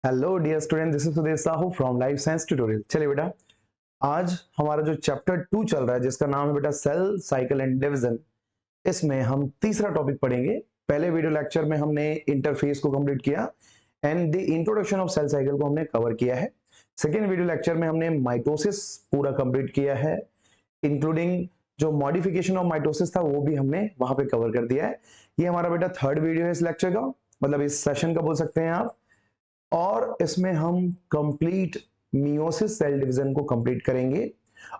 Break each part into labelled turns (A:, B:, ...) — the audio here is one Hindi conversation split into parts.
A: Hello dear student, this is Sudesh Sahu from life science tutorial. चलिए बेटा, आज हमारा जो चैप्टर 2 चल रहा है जिसका नाम है बेटा सेल साइकिल एंड डिवीजन, इसमें हम तीसरा टॉपिक पढ़ेंगे। पहले वीडियो लेक्चर में हमने इंटरफेस को कंप्लीट किया and the introduction of cell cycle को हमने कवर किया है। सेकेंड वीडियो लेक्चर में हमने माइटोसिस पूरा कंप्लीट किया है, इंक्लूडिंग जो मॉडिफिकेशन ऑफ माइटोसिस था वो भी हमने वहां पे कवर कर दिया है। ये हमारा बेटा थर्ड वीडियो है इस लेक्चर का, मतलब इस सेशन का बोल सकते हैं आप। और इसमें हम कंप्लीट मियोसिस सेल डिवीजन को कंप्लीट करेंगे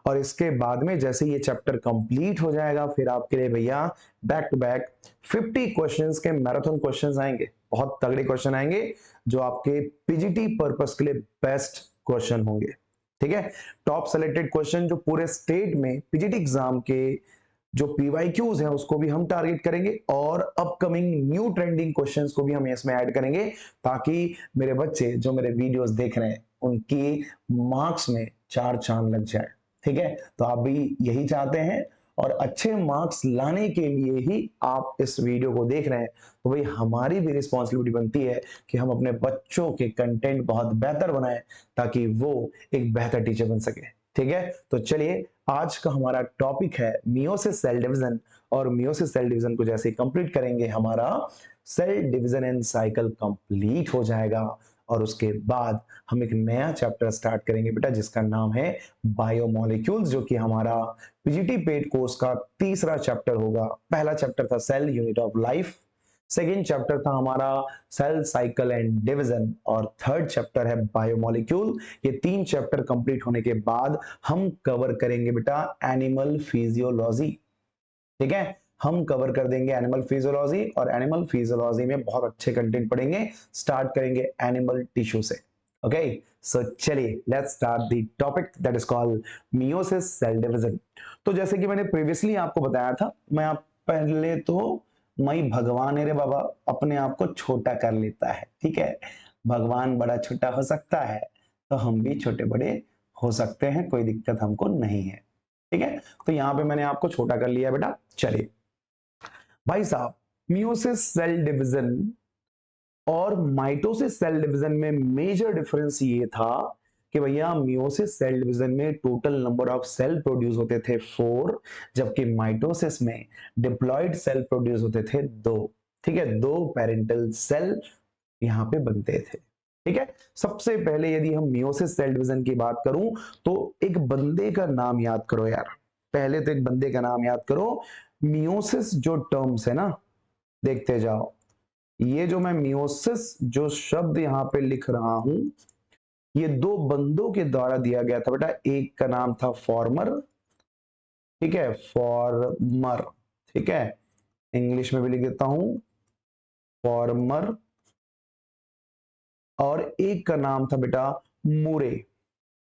A: और इसके बाद में जैसे ये चैप्टर कंप्लीट हो जाएगा फिर आपके लिए भैया बैक टू बैक 50 क्वेश्चंस के मैराथन क्वेश्चंस आएंगे। बहुत तगड़े क्वेश्चन आएंगे जो आपके पीजीटी पर्पस के लिए बेस्ट क्वेश्चन होंगे। ठीक है, टॉप सेलेक्टेड क्वेश्चन जो पूरे स्टेट में पीजीटी एग्जाम के जो पीवाईक्यूज हैं उसको भी हम टारगेट करेंगे और अपकमिंग न्यू ट्रेंडिंग क्वेश्चंस को भी हम इसमें ऐड करेंगे, ताकि मेरे बच्चे जो मेरे वीडियोस देख रहे हैं उनकी मार्क्स में चार चांद लग जाए। ठीक है, तो आप भी यही चाहते हैं और अच्छे मार्क्स लाने के लिए ही आप इस वीडियो को देख रहे हैं, तो भाई हमारी भी रिस्पॉन्सिबिलिटी बनती है कि हम अपने बच्चों के कंटेंट बहुत बेहतर बनाएं ताकि वो एक बेहतर टीचर बन सके। ठीक है, तो चलिए आज का हमारा टॉपिक है मियोसिस सेल डिवीजन। और मियोसिस सेल डिवीजन को जैसे कंप्लीट करेंगे हमारा cell division and cycle complete हो जाएगा और उसके बाद हम एक नया चैप्टर स्टार्ट करेंगे बेटा जिसका नाम है बायोमोलिक्यूल्स, जो कि हमारा पीजीटी पेड कोर्स का तीसरा चैप्टर होगा। पहला चैप्टर था cell unit of life, second chapter था हमारा सेल साइकिल एंड डिवीजन और थर्ड चैप्टर है बायोमोलिक्यूल। ये तीन चैप्टर कंप्लीट होने के बाद हम कवर करेंगे बेटा एनिमल फिजियोलॉजी। ठीक है, हम कवर कर देंगे एनिमल फिजियोलॉजी और एनिमल फिजियोलॉजी में बहुत अच्छे कंटेंट पढ़ेंगे। स्टार्ट करेंगे एनिमल टिश्यू से। ओके, सो चलिए let's start the topic that is called meiosis cell division. तो जैसे कि मैंने प्रीवियसली आपको बताया था, मैं आप पहले तो मई भगवान है रे बाबा अपने आप को छोटा कर लेता है। ठीक है, भगवान बड़ा छोटा हो सकता है तो हम भी छोटे बड़े हो सकते हैं, कोई दिक्कत हमको नहीं है। ठीक है, तो यहां पे मैंने आपको छोटा कर लिया बेटा। चलिए भाई साहब, मियोसिस सेल डिवीजन और माइटोसिस सेल डिवीजन में मेजर डिफरेंस ये था कि भैया मियोसिस सेल डिवीजन में total number of cell produce होते थे 4, जबकि माइटोसिस में डिप्लॉयड सेल प्रोड्यूस होते थे 2। ठीक है, 2 पेरेंटल सेल यहां पे बनते थे। ठीक है, सबसे पहले यदि हम मियोसिस सेल डिवीजन की बात करूं तो एक बंदे का नाम याद करो यार। पहले तो एक बंदे का नाम याद करो। मियोसिस जो टर्म्स है ना, देखते जाओ, ये जो मैं मियोसिस जो शब्द यहां पे लिख रहा हूं ये दो बंदों के द्वारा दिया गया था बेटा। एक का नाम था फॉर्मर, ठीक है, फॉर्मर। ठीक है, इंग्लिश में भी लिख देता हूं फॉर्मर। और एक का नाम था बेटा मूरे।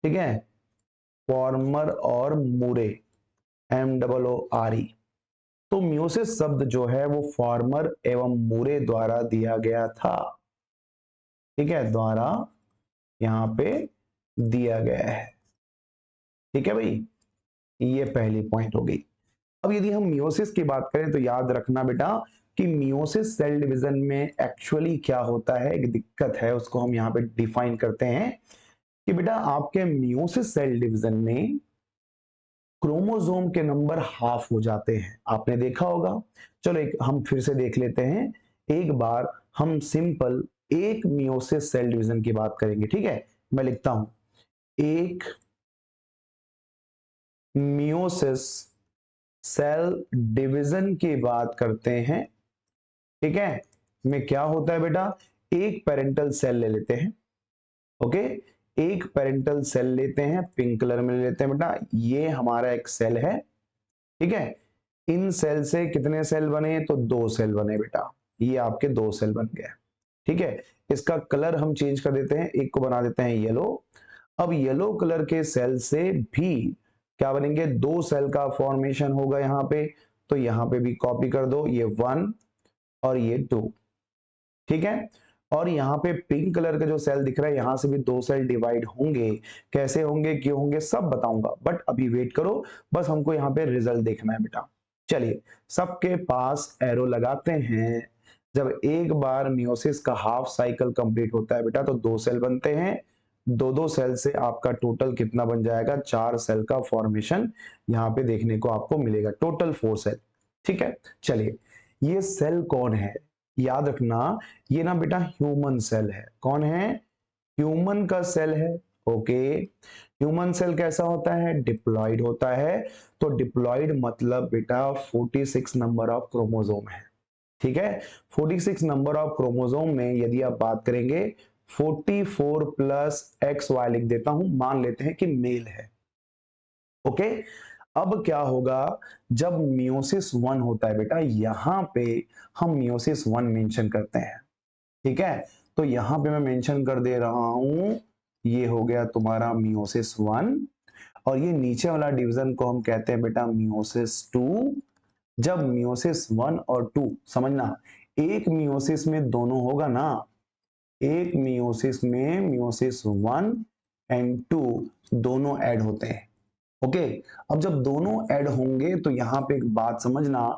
A: ठीक है, फॉर्मर और मूरे, MOORE। तो मियोसिस शब्द जो है वो फॉर्मर एवं मूरे द्वारा दिया गया था। ठीक है, द्वारा यहां पे दिया गया है। ठीक है भाई, ये पहली पॉइंट हो गई। अब यदि हम मियोसिस की बात करें तो याद रखना बेटा कि मियोसिस सेल डिवीजन में एक्चुअली क्या होता है, एक दिक्कत है उसको हम यहाँ पे डिफाइन करते हैं कि बेटा आपके मियोसिस सेल डिवीजन में क्रोमोसोम के नंबर हाफ हो जाते हैं। आपने देखा होगा, चलो एक हम फिर से देख लेते हैं। एक बार हम सिंपल एक मियोसिस सेल डिवीजन की बात करेंगे। ठीक है, मैं लिखता हूं एक मियोसिस सेल डिवीजन की बात करते हैं। ठीक है, में क्या होता है बेटा, एक पेरेंटल सेल ले लेते हैं। ओके, एक पेरेंटल सेल लेते हैं, पिंक कलर में ले लेते हैं बेटा, ये हमारा एक सेल है। ठीक है, इन सेल से कितने सेल बने, तो 2 सेल बने बेटा, ये आपके 2 सेल बन गए। ठीक है, इसका कलर हम चेंज कर देते हैं, एक को बना देते हैं येलो। अब येलो कलर के सेल से भी क्या बनेंगे, 2 सेल का फॉर्मेशन होगा यहाँ पे। तो यहाँ पे भी कॉपी कर दो, ये 1 और ये 2। ठीक है, और यहाँ पे पिंक कलर का जो सेल दिख रहा है यहाँ से भी 2 सेल डिवाइड होंगे। कैसे होंगे, क्यों होंगे, सब बताऊंगा, बट अभी वेट करो, बस हमको यहाँ पे रिजल्ट देखना है बेटा। चलिए सबके पास एरो लगाते हैं। जब एक बार मियोसिस का हाफ साइकिल कंप्लीट होता है बेटा तो 2 सेल बनते हैं। दो सेल से आपका टोटल कितना बन जाएगा, 4 सेल का फॉर्मेशन यहाँ पे देखने को आपको मिलेगा, टोटल 4 सेल। ठीक है, चलिए ये सेल कौन है, याद रखना ये ना बेटा ह्यूमन सेल है। कौन है, ह्यूमन का सेल है। ओके, ह्यूमन सेल कैसा होता है, डिप्लॉइड होता है। तो डिप्लॉइड मतलब बेटा 46 नंबर ऑफ क्रोमोसोम है। ठीक है, 46 नंबर ऑफ क्रोमोसोम में यदि आप बात करेंगे 44 प्लस एक्स वाई लिख देता हूं, मान लेते हैं कि मेल है। ओके, अब क्या होगा, जब मियोसिस 1 होता है बेटा, यहां पे हम मियोसिस 1 मेंशन करते हैं। ठीक है, तो यहां पे मैं मेंशन कर दे रहा हूं, ये हो गया तुम्हारा मियोसिस 1, और ये नीचे वाला डिवीजन को हम कहते हैं बेटा मियोसिस 2। जब मियोसिस 1 और 2, समझना एक मियोसिस में दोनों होगा ना, एक मियोसिस में मियोसिस 1 एंड 2 दोनों ऐड होते हैं। ओके, अब जब दोनों ऐड होंगे तो यहां पे एक बात समझना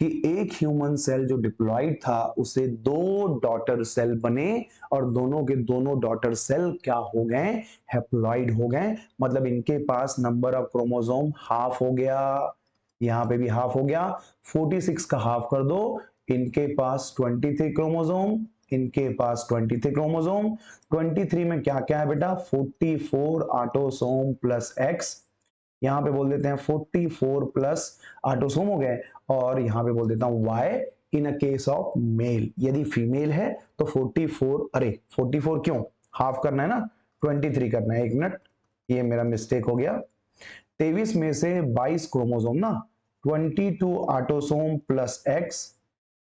A: कि एक ह्यूमन सेल जो डिप्लॉयड था उसे 2 डॉटर सेल बने, और दोनों के दोनों डॉटर सेल क्या हो गए, हैप्लॉइड हो गए। मतलब इनके पास नंबर ऑफ क्रोमोसोम हाफ हो गया, यहां पे भी हाफ हो गया, 46 का हाफ कर दो, इनके पास 23 क्रोमोसोम, इनके पास 23 क्रोमोसोम। 23 में क्या क्या है बेटा, 44 ऑटोसोम प्लस एक्स, यहाँ पे बोल देते हैं 44 प्लस ऑटोसोम हो गए, और यहाँ पे बोल देता हूं y in a case of male, यदि फीमेल है तो 44, अरे 44 क्यों, हाफ करना है ना, 23 करना है। एक मिनट, ये मेरा मिस्टेक हो गया, 23 में से 22 क्रोमोसोम ना, 22 ऑटोसोम प्लस एक्स,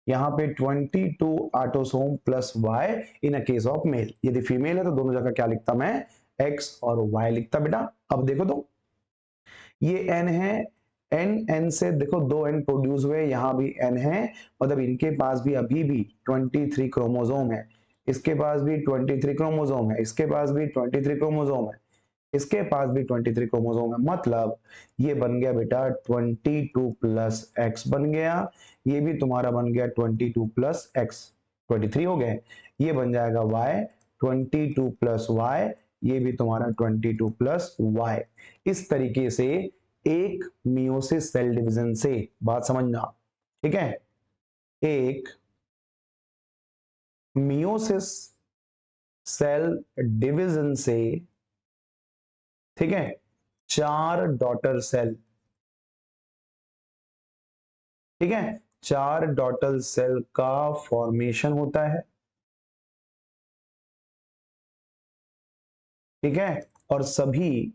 A: यहाँ पे 22 autosome plus Y in a case of male. यदि फीमेल है तो दोनों जगह क्या लिखता मैं, एक्स और वाई लिखता बेटा। अब देखो तो ये एन है, एन एन से देखो 2 एन प्रोड्यूस हुए, यहां भी एन है, मतलब इनके पास भी अभी भी 23 क्रोमोसोम है, इसके पास भी 23 क्रोमोसोम है, इसके पास भी 23 क्रोमोसोम है, इसके पास भी 23 क्रोमोसोम है। मतलब ये बन गया बेटा 22 प्लस एक्स बन गया, ये भी तुम्हारा बन गया 22 प्लस एक्स, 23 हो गए। ये बन जाएगा y, 22 प्लस वाई, ये भी तुम्हारा 22 प्लस वाई। इस तरीके से एक मियोसिस सेल डिवीजन से, बात समझना, ठीक है, एक मियोसिस सेल डिवीजन से, ठीक है, 4 डॉटर सेल, ठीक है, 4 डॉटर सेल का फॉर्मेशन होता है। ठीक है, और सभी,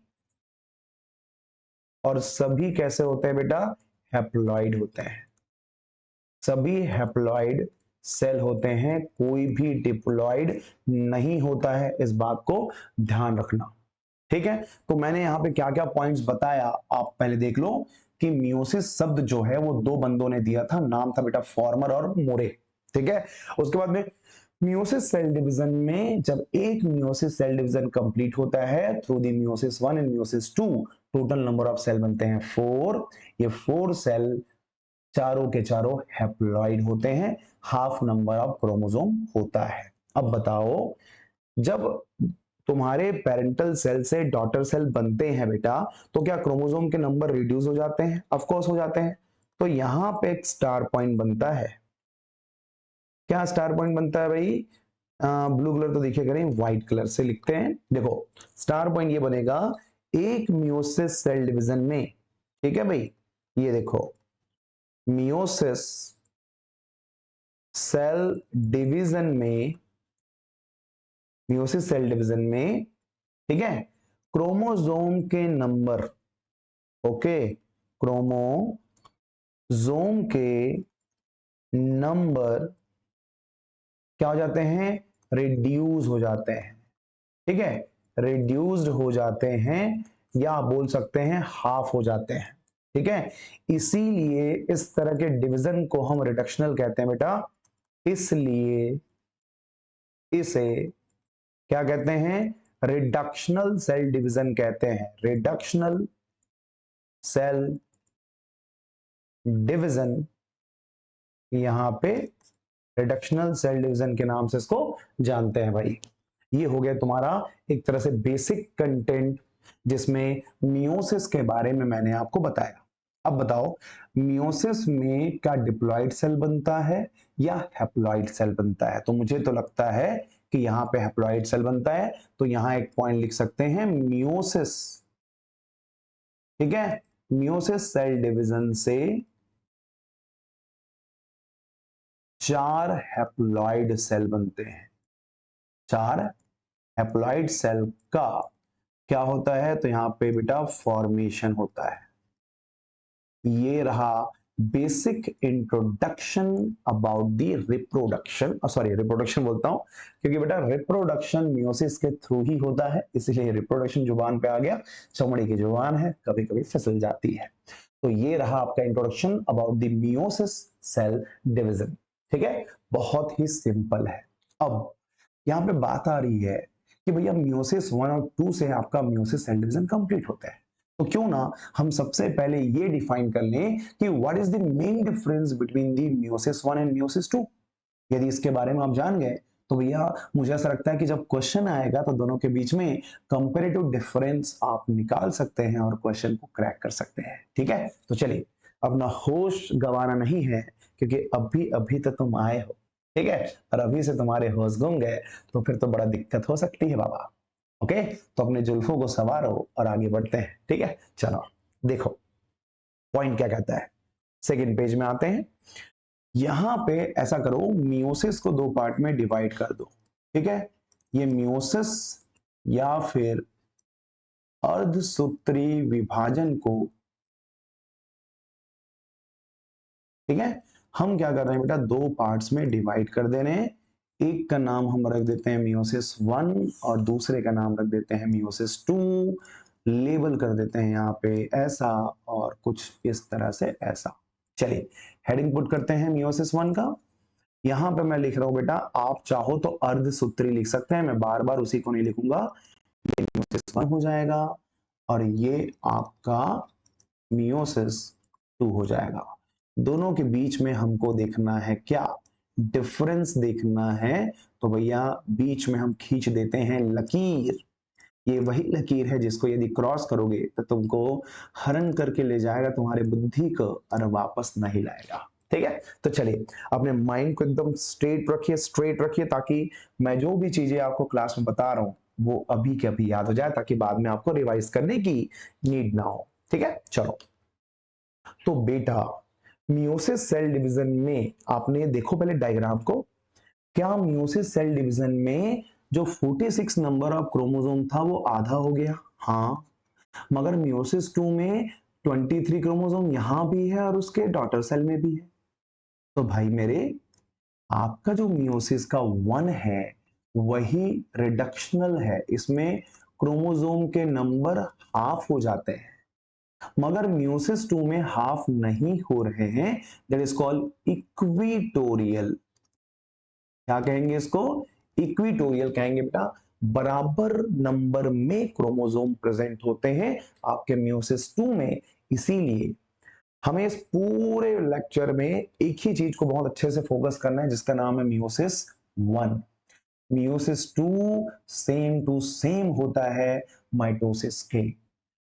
A: और सभी कैसे होते हैं बेटा, हैप्लॉइड होते हैं। सभी हैप्लॉइड सेल होते हैं, कोई भी डिप्लॉइड नहीं होता है, इस बात को ध्यान रखना। ठीक है, तो मैंने यहाँ पे क्या क्या पॉइंट्स बताया आप पहले देख लो, कि मियोसिस शब्द जो है वो 2 बंदों ने दिया था, नाम था बेटा फॉर्मर और मोरे। ठीक है, उसके बाद में मियोसिस सेल डिवीजन में जब एक मियोसिस सेल डिवीजन कंप्लीट होता है through the meiosis 1 and meiosis 2, total number of cell बनते हैं 4। ये 4 सेल चारों के चारों हैप्लॉइड होते हैं, हाफ नंबर ऑफ क्रोमोसोम होता है। अब बताओ, जब तुम्हारे पेरेंटल सेल से डॉटर सेल बनते हैं बेटा, तो क्या क्रोमोसोम के नंबर रिड्यूस हो जाते हैं, ऑफ कोर्स हो जाते हैं। तो यहां पे एक स्टार पॉइंट बनता है। क्या स्टार पॉइंट बनता है भाई, ब्लू कलर तो देखिए करें, व्हाइट कलर से लिखते हैं। देखो स्टार पॉइंट ये बनेगा एक मियोसिस सेल डिवीजन में। ठीक है भाई, ये देखो मियोसिस सेल डिवीजन में, मियोसिस सेल डिवीजन में, ठीक है, क्रोमोसोम के नंबर, ओके, क्रोमोसोम के नंबर क्या हो जाते हैं, रिड्यूस हो जाते हैं। ठीक है, रिड्यूस्ड हो जाते हैं, या आप बोल सकते हैं हाफ हो जाते हैं। ठीक है, इसीलिए इस तरह के डिवीजन को हम रिडक्शनल कहते हैं बेटा। इसलिए इसे क्या कहते हैं, रिडक्शनल सेल डिवीजन कहते हैं, रिडक्शनल सेल डिवीजन यहां पे रिडक्शनल सेल डिवीजन के नाम से इसको जानते हैं भाई। ये हो गया तुम्हारा एक तरह से बेसिक कंटेंट जिसमें मियोसिस के बारे में मैंने आपको बताया। अब बताओ मियोसिस में क्या डिप्लॉइड सेल बनता है या हैप्लॉइड सेल बनता है? तो मुझे तो लगता है कि यहां पे हैप्लॉइड सेल बनता है, तो यहां एक पॉइंट लिख सकते हैं मियोसिस। ठीक है, मियोसिस सेल डिवीजन से 4 हैप्लॉइड सेल बनते हैं। 4 हैप्लॉइड सेल का क्या होता है? तो यहां पे बेटा फॉर्मेशन होता है। ये रहा basic introduction about the reproduction, sorry reproduction बोलता हूं क्योंकि बेटा रिप्रोडक्शन मियोसिस के थ्रू ही होता है, इसलिए रिप्रोडक्शन जुबान पे आ गया, चमड़ी की जुबान है, कभी कभी फिसल जाती है। तो ये रहा आपका introduction about the meiosis cell division. ठीक है, बहुत ही सिंपल है। अब यहाँ पे बात आ रही है कि भैया मियोसिस 1 और 2 से आपका मियोसिस सेल डिवीजन कंप्लीट होता है, तो क्यों ना हम सबसे पहले ये डिफाइन कर लें कि what is the main difference between the meiosis 1 and meiosis 2। यदि इसके बारे में आप जान गए तो भैया मुझे ऐसा लगता है कि जब क्वेश्चन आएगा तो दोनों के बीच में कंपैरेटिव डिफरेंस आप निकाल सकते हैं और क्वेश्चन को क्रैक कर सकते हैं। ठीक है, तो चलिए अपना होश गंवाना नहीं है क्योंकि अभी अभी तो तुम आए हो। ठीक है, और अभी से तुम्हारे होश गुम गए तो फिर तो बड़ा दिक्कत हो सकती है बाबा। ओके, तो अपने जुल्फों को संवारो और आगे बढ़ते हैं। ठीक है, चलो देखो पॉइंट क्या कहता है। सेकंड पेज में आते हैं। यहां पे ऐसा करो, मियोसिस को 2 पार्ट में डिवाइड कर दो। ठीक है, ये मियोसिस या फिर अर्धसूत्री विभाजन को, ठीक है, हम क्या कर रहे हैं बेटा 2 पार्ट्स में डिवाइड कर दे रहे हैं। एक का नाम हम रख देते हैं मियोसिस 1 और दूसरे का नाम रख देते हैं मियोसिस 2। लेबल कर देते हैं यहाँ पे ऐसा और कुछ इस तरह से ऐसा। चलिए हेडिंग पुट करते हैं मियोसिस 1 का। यहां पे मैं लिख रहा हूं बेटा, आप चाहो तो अर्धसूत्री लिख सकते हैं, मैं बार बार उसी को नहीं लिखूंगा। ये मियोसिस 1 हो जाएगा और ये आपका मियोसिस 2 हो जाएगा। दोनों के बीच में हमको देखना है क्या? डिफरेंस देखना है। तो भैया बीच में हम खींच देते हैं लकीर। ये वही लकीर है जिसको यदि क्रॉस करोगे तो तुमको हरण करके ले जाएगा तुम्हारे बुद्धि को और वापस नहीं लाएगा। ठीक है, तो चलिए अपने माइंड को एकदम स्ट्रेट रखिए ताकि मैं जो भी चीजें आपको क्लास में बता रहा हूं वो अभी के अभी याद हो जाए, ताकि बाद में आपको रिवाइज करने की नीड ना हो। ठीक है, चलो तो बेटा मियोसिस सेल डिवीजन में आपने देखो पहले डायग्राम को। क्या मियोसिस सेल डिवीजन में जो 46 नंबर ऑफ क्रोमोसोम था वो आधा हो गया? हाँ, मगर मियोसिस 2 में 23 क्रोमोसोम यहां भी है और उसके डॉटर सेल में भी है। तो भाई मेरे, आपका जो मियोसिस का 1 है वही रिडक्शनल है, इसमें क्रोमोसोम के नंबर हाफ हो जाते हैं, मगर मियोसिस 2 में हाफ नहीं हो रहे हैं। That is called equatorial. क्या कहेंगे इसको? इक्विटोरियल कहेंगे बेटा। बराबर नंबर में क्रोमोसोम प्रेजेंट होते हैं आपके मियोसिस 2 में। इसीलिए हमें इस पूरे लेक्चर में एक ही चीज को बहुत अच्छे से फोकस करना है जिसका नाम है meiosis 1। Meiosis 2 same to same होता है माइटोसिस के।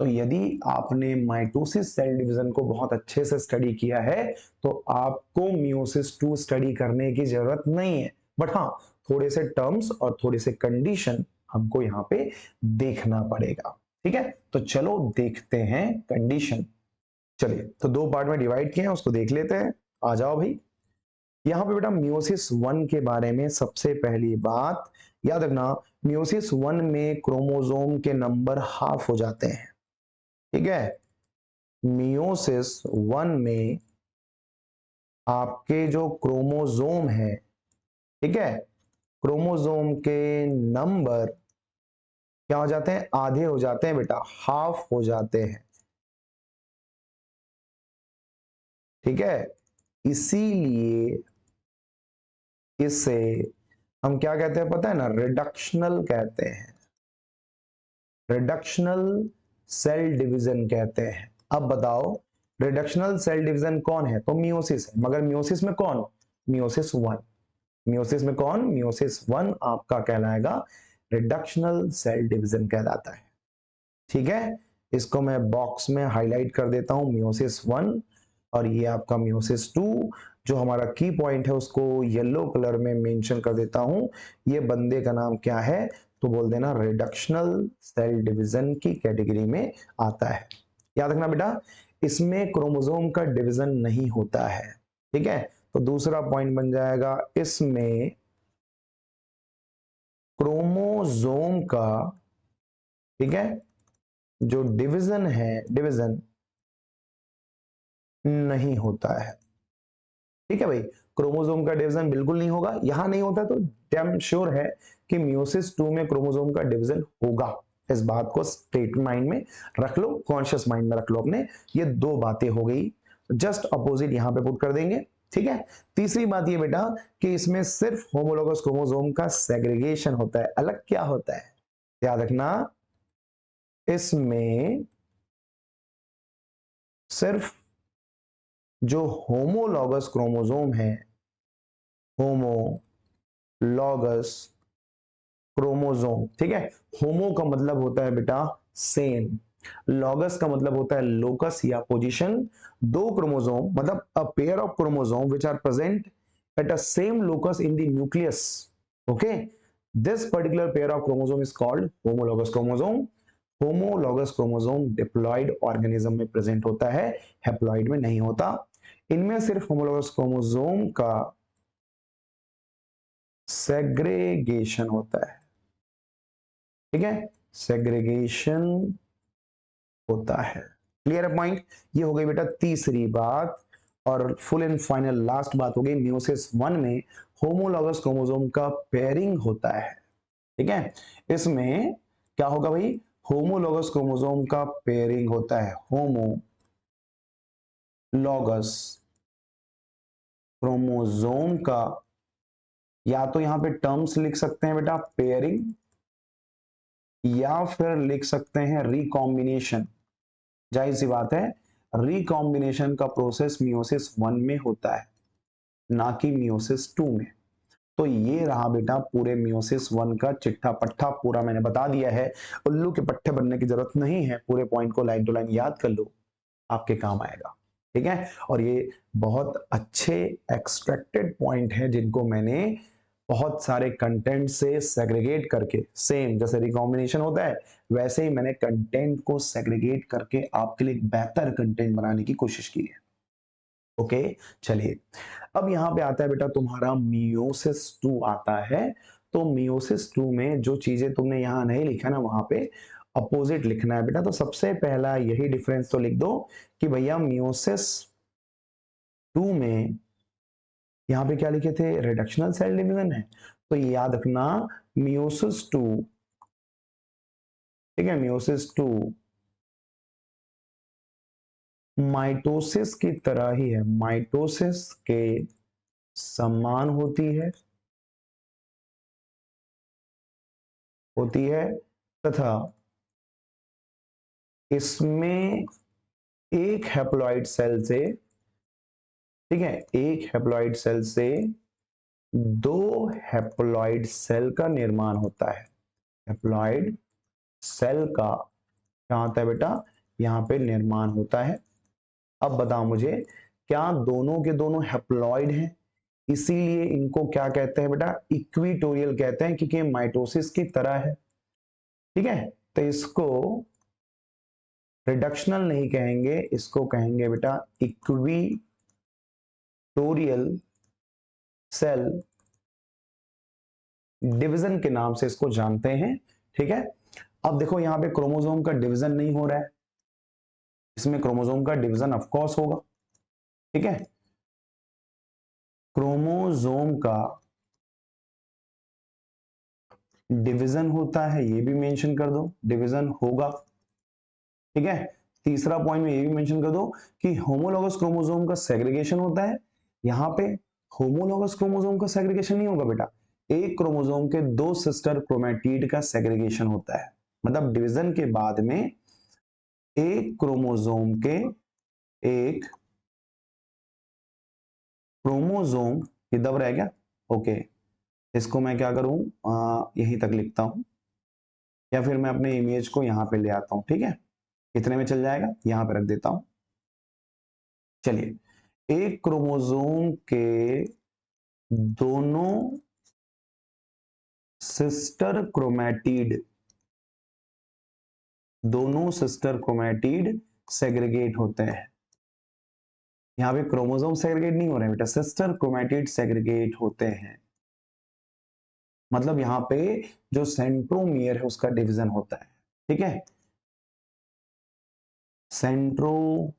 A: तो यदि आपने माइटोसिस सेल डिवीजन को बहुत अच्छे से स्टडी किया है तो आपको मियोसिस 2 स्टडी करने की जरूरत नहीं है। बट हाँ, थोड़े से टर्म्स और थोड़े से कंडीशन हमको यहाँ पे देखना पड़ेगा। ठीक है, तो चलो देखते हैं कंडीशन। चलिए तो 2 पार्ट में डिवाइड किए हैं, उसको देख लेते हैं। आ जाओ भाई। यहाँ पे बेटा मियोसिस 1 के बारे में सबसे पहली बात याद रखना, मियोसिस 1 में क्रोमोसोम के नंबर हाफ हो जाते हैं। ठीक है, मियोसिस 1 में आपके जो क्रोमोसोम है, ठीक है, क्रोमोसोम के नंबर क्या हो जाते हैं? आधे हो जाते हैं बेटा, हाफ हो जाते हैं। ठीक है, इसीलिए इसे हम क्या कहते हैं पता है ना? रिडक्शनल कहते हैं। रिडक्शनल सेल डिवीजन कहते हैं। अब बताओ रिडक्शनल सेल डिवीजन कौन है? तो मियोसिस है, मगर मियोसिस में कौन? मियोसिस 1। मियोसिस में कौन, मियोसिस 1 आपका कहलाएगा रिडक्शनल सेल डिवीजन कहलाता है। ठीक है, इसको मैं बॉक्स में हाईलाइट कर देता हूं, मियोसिस 1 और ये आपका मियोसिस 2। जो हमारा की पॉइंट है उसको येलो कलर में मेंशन कर देता हूं। ये बंदे का नाम क्या है, तो बोल देना रिडक्शनल सेल डिवीजन की कैटेगरी में आता है। याद रखना बेटा, इसमें क्रोमोसोम का डिवीजन नहीं होता है। ठीक है, तो दूसरा पॉइंट बन जाएगा, इसमें क्रोमोसोम का, ठीक है, जो डिवीजन है, डिवीजन नहीं होता है। ठीक है भाई, क्रोमोसोम का डिवीजन बिल्कुल नहीं होगा, यहां नहीं होता तो डैम श्योर है कि मियोसिस 2 में क्रोमोसोम का डिवीजन होगा। इस बात को स्ट्रेट माइंड में रख लो, कॉन्शियस माइंड में रख लो अपने। ये दो बातें हो गई, जस्ट अपोजिट यहां पे पुट कर देंगे। ठीक है, तीसरी बात ये बेटा कि इसमें सिर्फ होमोलोगस क्रोमोसोम का सेग्रीगेशन होता है, अलग क्या होता है, याद रखना, इसमें सिर्फ जो होमोलॉगस क्रोमोसोम है, होमोलॉगस क्रोमोसोम, ठीक है, होमो का मतलब होता है बेटा सेम, लॉगस का मतलब होता है लोकस या पोजीशन। दो क्रोमोसोम मतलब a pair of chromosome which are present at a same locus in the nucleus. Okay, this particular pair of chromosome is called homologous chromosome. Homologous chromosome diploid organism में प्रेजेंट होता है, हैप्लॉइड में नहीं होता। इनमें सिर्फ होमोलॉगस क्रोमोसोम का सेग्रेगेशन होता है। ठीक है, सेग्रीगेशन होता है। क्लियर है पॉइंट, ये हो गई बेटा तीसरी बात। और फुल एंड फाइनल लास्ट बात हो गई, मियोसिस 1 में होमोलॉगस क्रोमोसोम का पेयरिंग होता है। ठीक है, इसमें क्या होगा भाई, होमोलॉगस क्रोमोसोम का पेयरिंग होता है, होमोलॉगस क्रोमोसोम का, या तो यहां पे टर्म्स लिख सकते हैं बेटा पेयरिंग, या फिर लिख सकते हैं रिकॉम्बिनेशन। जाहिर सी बात है, रिकॉम्बिनेशन का प्रोसेस मियोसिस 1 में होता है, ना कि मियोसिस 2 में। तो ये रहा बेटा पूरे मियोसिस 1 का चिट्ठा पट्ठा, पूरा मैंने बता दिया है। उल्लू के पट्टे बनने की जरूरत नहीं है, पूरे पॉइंट को लाइन टू लाइन याद कर लो, आपके काम आएगा। ठीक है, और ये बहुत अच्छे एक्सट्रैक्टेड पॉइंट हैं जिनको मैंने बहुत सारे कंटेंट से सेग्रीगेट करके, सेम जैसे रिकॉम्बिनेशन होता है वैसे ही मैंने कंटेंट को सेग्रीगेट करके आपके लिए बेहतर कंटेंट बनाने की कोशिश की है। ओके, चलिए अब यहां पे आता है बेटा तुम्हारा मियोसिस 2 आता है। तो मियोसिस 2 में जो चीजें तुमने यहां नहीं लिखा ना, वहां पे अपोजिट लिखना है बेटा। तो सबसे पहला यही डिफरेंस तो लिख दो कि भैया मियोसिस 2 में यहां पे क्या लिखे थे, रिडक्शनल सेल डिवीजन है। तो याद रखना मियोसिस 2, ठीक है, मियोसिस 2 माइटोसिस की तरह ही है, माइटोसिस के समान होती है तथा इसमें एक हैप्लॉइड सेल से, ठीक है, एक हैप्लॉइड सेल से दो हैप्लॉइड सेल का निर्माण होता है। हैप्लॉइड सेल का क्या होता है बेटा, यहां पे निर्माण होता है। अब बताओ मुझे, क्या दोनों के दोनों हैप्लॉइड हैं, इसीलिए इनको क्या कहते हैं बेटा, इक्विटोरियल कहते हैं, क्योंकि माइटोसिस की तरह है। ठीक है, तो इसको रिडक्शनल नहीं कहेंगे, इसको कहेंगे बेटा इक्विटोरियल सेल डिवीजन के नाम से इसको जानते हैं। ठीक है, अब देखो यहां पे क्रोमोसोम का डिवीजन नहीं हो रहा है, इसमें क्रोमोसोम का डिवीजन ऑफ कोर्स होगा। ठीक है, क्रोमोसोम का डिवीजन होता है, ये भी मेंशन कर दो, डिवीजन होगा। ठीक है, तीसरा पॉइंट में ये भी मेंशन कर दो कि होमोलॉगस क्रोमोसोम का सेग्रीगेशन होता है। यहां पे होमोलॉगस क्रोमोसोम का सेग्रीगेशन नहीं होगा बेटा, एक क्रोमोसोम के दो सिस्टर क्रोमैटिड का सेग्रीगेशन होता है। मतलब डिवीजन के बाद में एक क्रोमोसोम के, एक क्रोमोसोम ये दब रह गया, ओके, इसको मैं क्या करूं, यहीं तक लिखता हूं, या फिर मैं अपने इमेज को यहां पे ले आता हूं। ठीक है, कितने में चल जाएगा, यहां पे रख देता हूं। चलिए, एक क्रोमोसोम के दोनों सिस्टर क्रोमैटिड सेग्रीगेट होते हैं। यहाँ पे क्रोमोसोम सेग्रीगेट नहीं हो रहे हैं बेटा, सिस्टर क्रोमैटिड सेग्रीगेट होते हैं। मतलब यहाँ पे जो सेंट्रोमियर है उसका डिवीजन होता है। ठीक है, सेंट्रो,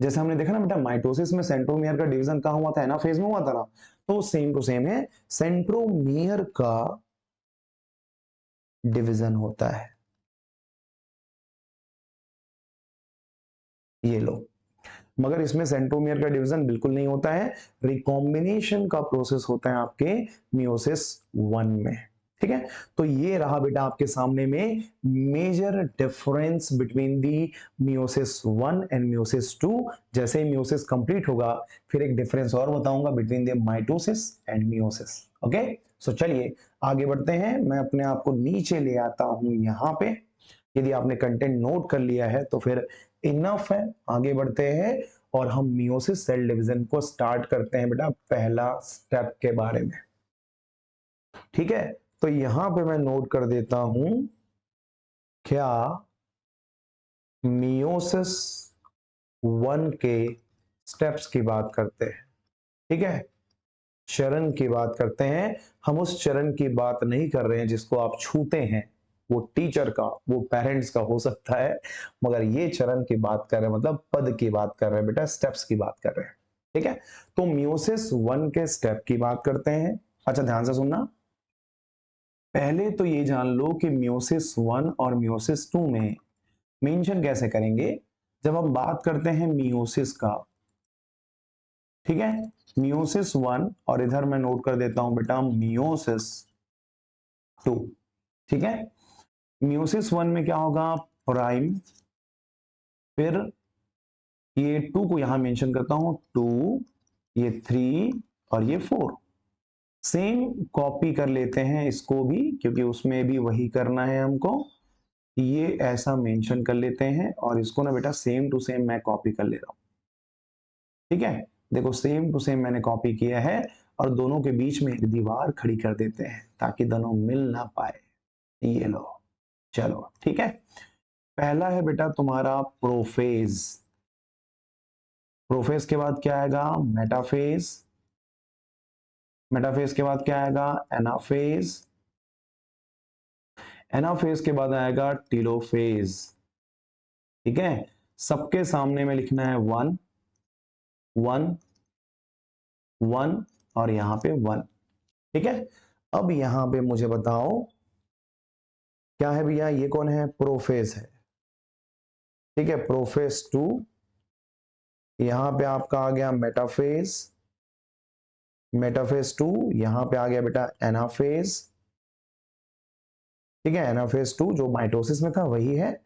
A: जैसे हमने देखा ना बेटा, माइटोसिस में सेंट्रोमियर का डिवीजन कहाँ हुआ था, एनाफेज में हुआ था ना, तो सेम टू सेम है, सेंट्रोमियर का डिवीजन होता है। ये लो, मगर इसमें सेंट्रोमियर का डिवीजन बिल्कुल नहीं होता है, रिकॉम्बिनेशन का प्रोसेस होता है आपके मियोसिस 1 में। ठीक है, तो ये रहा बेटा आपके सामने में major difference between the meiosis 1 and meiosis 2। जैसे ही मियोसिस कंप्लीट होगा फिर एक डिफरेंस और बताऊंगा between the mitosis and meiosis. Okay, so चलिए आगे बढ़ते हैं। मैं अपने आप को नीचे ले आता हूं यहां पे। यदि आपने कंटेंट नोट कर लिया है तो फिर इनफ है, आगे बढ़ते हैं और हम मियोसिस सेल डिवीजन को स्टार्ट करते हैं बेटा पहला स्टेप के बारे में। ठीक है, तो यहां पे मैं नोट कर देता हूं, क्या मियोसिस 1 के स्टेप्स की बात करते हैं। ठीक है, चरण की बात करते हैं। हम उस चरण की बात नहीं कर रहे हैं जिसको आप छूते हैं, वो टीचर का, वो पेरेंट्स का हो सकता है, मगर ये चरण की बात कर रहे हैं, मतलब पद की बात कर रहे हैं बेटा, स्टेप्स की बात कर रहे हैं। ठीक है, तो मियोसिस 1 के स्टेप की बात करते हैं। अच्छा ध्यान से सुनना, पहले तो ये जान लो कि मियोसिस 1 और मियोसिस 2 में मेंशन कैसे करेंगे जब हम बात करते हैं मियोसिस का। ठीक है, मियोसिस 1 और इधर मैं नोट कर देता हूं बेटा मियोसिस 2। ठीक है, मियोसिस 1 में क्या होगा, प्राइम, फिर ये 2 को यहां मेंशन करता हूं 2, ये 3 और ये 4। सेम कॉपी कर लेते हैं इसको भी, क्योंकि उसमें भी वही करना है हमको। ये ऐसा मेंशन कर लेते हैं और इसको ना बेटा सेम टू सेम मैं कॉपी कर ले रहा हूं। ठीक है, देखो सेम टू सेम मैंने कॉपी किया है और दोनों के बीच में एक दीवार खड़ी कर देते हैं ताकि दोनों मिल ना पाए। ये लो, चलो ठीक है। पहला है बेटा तुम्हारा प्रोफेज। प्रोफेज के बाद क्या आएगा, मेटाफेज। मेटाफेज के बाद क्या आएगा, एनाफेज। एनाफेज के बाद आएगा टीलोफेज। ठीक है, सबके सामने में लिखना है 1 1 1 और यहां पे 1। ठीक है, अब यहां पे मुझे बताओ क्या है भैया, ये कौन है, प्रोफेज है। ठीक है, प्रोफेज 2, यहां पे आपका आ गया मेटाफेज। मेटाफेज 2 यहां पे आ गया बेटा एनाफेज। ठीक है, एनाफेज 2 जो माइटोसिस में था वही है,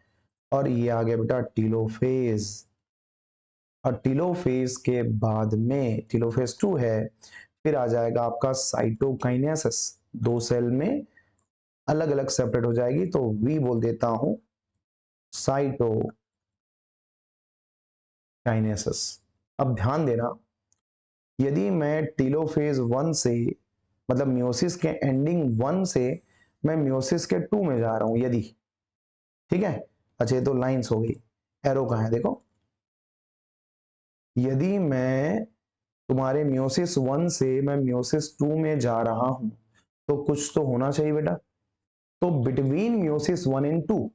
A: और ये आ गया बेटा टीलोफेज। और टीलोफेज के बाद में, टीलोफेज 2 है, फिर आ जाएगा आपका साइटोकाइनेसिस। दो सेल में अलग अलग सेपरेट हो जाएगी, तो वी बोल देता हूं साइटोकाइनेसिस। अब ध्यान देना, यदि मैं टीलोफेज 1 से, मतलब मियोसिस के एंडिंग 1 से मैं मियोसिस के 2 में जा रहा हूं यदि, ठीक है, अच्छा ये तो लाइंस हो गई, एरो कहां है देखो, यदि मैं तुम्हारे मियोसिस 1 से मैं मियोसिस 2 में जा रहा हूं तो कुछ तो होना चाहिए बेटा, तो बिटवीन मियोसिस 1 एंड 2,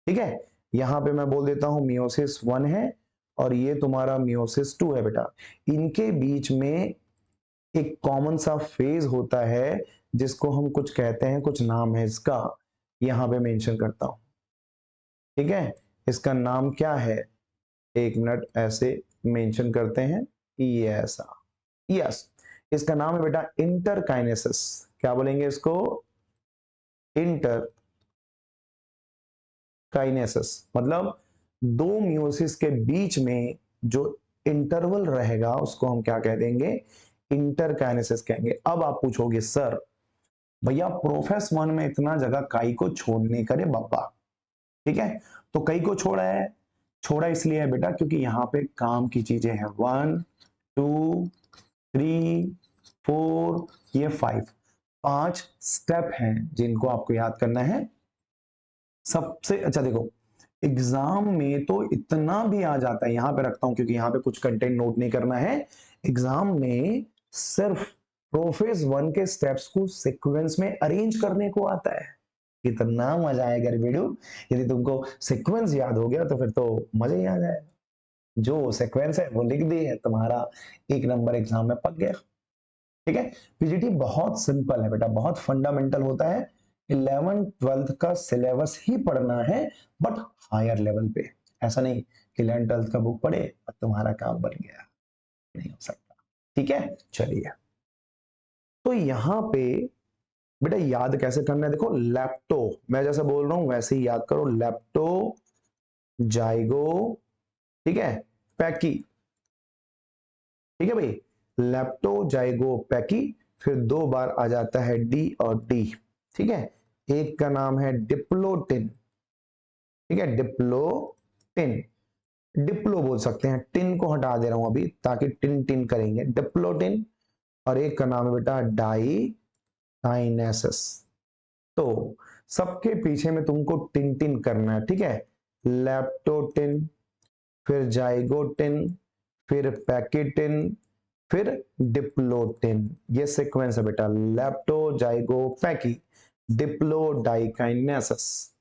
A: ठीक है, यहां पे मैं बोल देता हूं मियोसिस 1 है और ये तुम्हारा मियोसिस 2 है बेटा, इनके बीच में एक कॉमन सा फेज होता है जिसको हम कुछ कहते हैं, कुछ नाम है इसका, यहां पे मेंशन करता हूं। ठीक है, इसका नाम क्या है, एक मिनट ऐसे मेंशन करते हैं, ये ऐसा, यस, इसका नाम है बेटा इंटरकाइनेसिस। क्या बोलेंगे इसको, इंटरकाइनेसिस। मतलब दो मियोसिस के बीच में जो इंटरवल रहेगा उसको हम क्या कह देंगे, इंटरकाइनेसिस कहेंगे। अब आप पूछोगे सर भैया प्रोफेस वन में इतना जगह काई को छोड़ने करे बाबा, ठीक है। तो कई को छोड़ा है, छोड़ा इसलिए है बेटा क्योंकि यहाँ पे काम की चीजें हैं 1 2 3 4 ये 5, 5 स्टेप हैं जिनको आपको याद करना है। सबसे अच्छा देखो, एग्जाम में तो इतना भी आ जाता है, यहां पे रखता हूं क्योंकि यहां पे कुछ कंटेंट नोट नहीं करना है। एग्जाम में सिर्फ प्रोफेस वन के स्टेप्स को सीक्वेंस में अरेंज करने को आता है। कितना मजा आएगा वीडियो, यदि तुमको सीक्वेंस याद हो गया तो फिर तो मजा ही आ जाएगा। जो सीक्वेंस है वो लिख दिए, तुम्हारा 1 नंबर एग्जाम में पक गया, ठीक है। पीजीटी बहुत सिंपल है बेटा, बहुत फंडामेंटल होता है। 11th 12th का सिलेबस ही पढ़ना है, बट हायर लेवल पे। ऐसा नहीं कि 11th 12th का बुक पढ़े और तुम्हारा काम बन गया, नहीं हो सकता, ठीक है। चलिए, तो यहां पे बेटा याद कैसे करना है, देखो लैप्टो, मैं जैसा बोल रहा हूं वैसे ही याद करो। लैप्टो जाइगो, ठीक है, पैकी, ठीक है भाई। लेप्टो जाइगो पैकी, फिर 2 बार आ जाता है डी और डी, ठीक है। एक का नाम है डिप्लोटिन, ठीक है, डिप्लोटिन, डिप्लो बोल सकते हैं, टिन को हटा दे रहा हूं अभी ताकि टिन टिन करेंगे, डिप्लोटिन। और एक का नाम है बेटा डाई काइनेसिस। तो सबके पीछे में तुमको टिन टिन करना है, ठीक है। लेप्टोटिन, फिर जाइगोटिन, फिर पैकेटिन, फिर डिप्लोटिन, ये सीक्वेंस है बेटा, लैप्टो जाइगो पैकी डिप्लो डाइकाइनेसिस।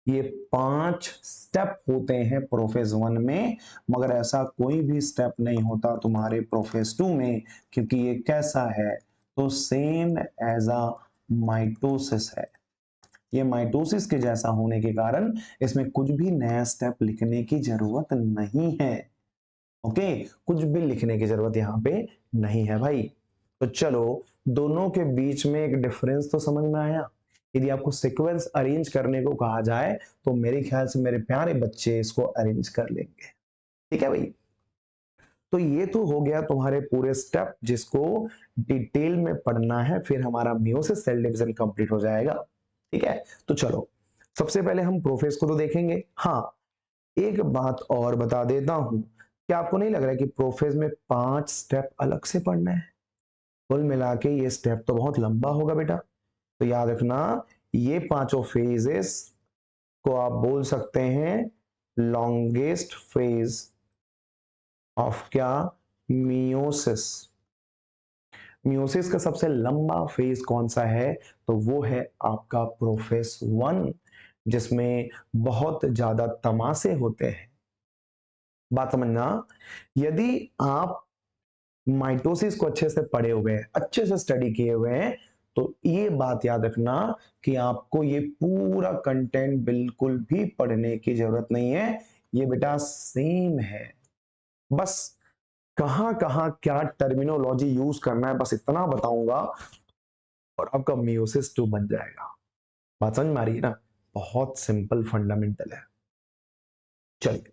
A: ये 5 स्टेप होते हैं प्रोफेस वन में, मगर ऐसा कोई भी स्टेप नहीं होता तुम्हारे प्रोफेस टू में, क्योंकि ये कैसा है, तो सेम एज अ माइटोसिस है। ये माइटोसिस के जैसा होने के कारण इसमें कुछ भी नया स्टेप लिखने की जरूरत नहीं है। ओके, कुछ भी लिखने की जरूरत यहां पे नहीं है भाई। तो चलो, दोनों के बीच में एक डिफरेंस तो समझ में आया। यदि आपको सीक्वेंस अरेंज करने को कहा जाए तो मेरे ख्याल से मेरे प्यारे बच्चे इसको अरेंज कर लेंगे, ठीक है भाई। तो ये तो हो गया तुम्हारे पूरे स्टेप जिसको डिटेल में पढ़ना है, फिर हमारा मियोसिस सेल डिवीजन कंप्लीट हो जाएगा, ठीक है। तो चलो, सबसे पहले हम प्रोफेस को तो देखेंगे। हाँ, एक बात और बता देता हूं, क्या आपको नहीं लग रहा है कि प्रोफेज में 5 स्टेप अलग से पढ़ना है? कुल मिला के ये स्टेप तो बहुत लंबा होगा बेटा। तो याद रखना, ये पांचों फेजेस को आप बोल सकते हैं लॉन्गेस्ट फेज ऑफ क्या, मियोसिस। मियोसिस का सबसे लंबा फेज कौन सा है, तो वो है आपका प्रोफेस वन, जिसमें बहुत ज्यादा तमाशे होते हैं। बात समझना, यदि आप माइटोसिस को अच्छे से पढ़े हुए हैं, अच्छे से स्टडी किए हुए हैं, तो ये बात याद रखना कि आपको ये पूरा कंटेंट बिल्कुल भी पढ़ने की जरूरत नहीं है। ये बेटा सेम है, बस कहां कहां क्या टर्मिनोलॉजी यूज करना है बस इतना बताऊंगा और आपका मियोसिस 2 बन जाएगा। बात समझ में आ रही है ना? बहुत सिंपल फंडामेंटल है। चलिए,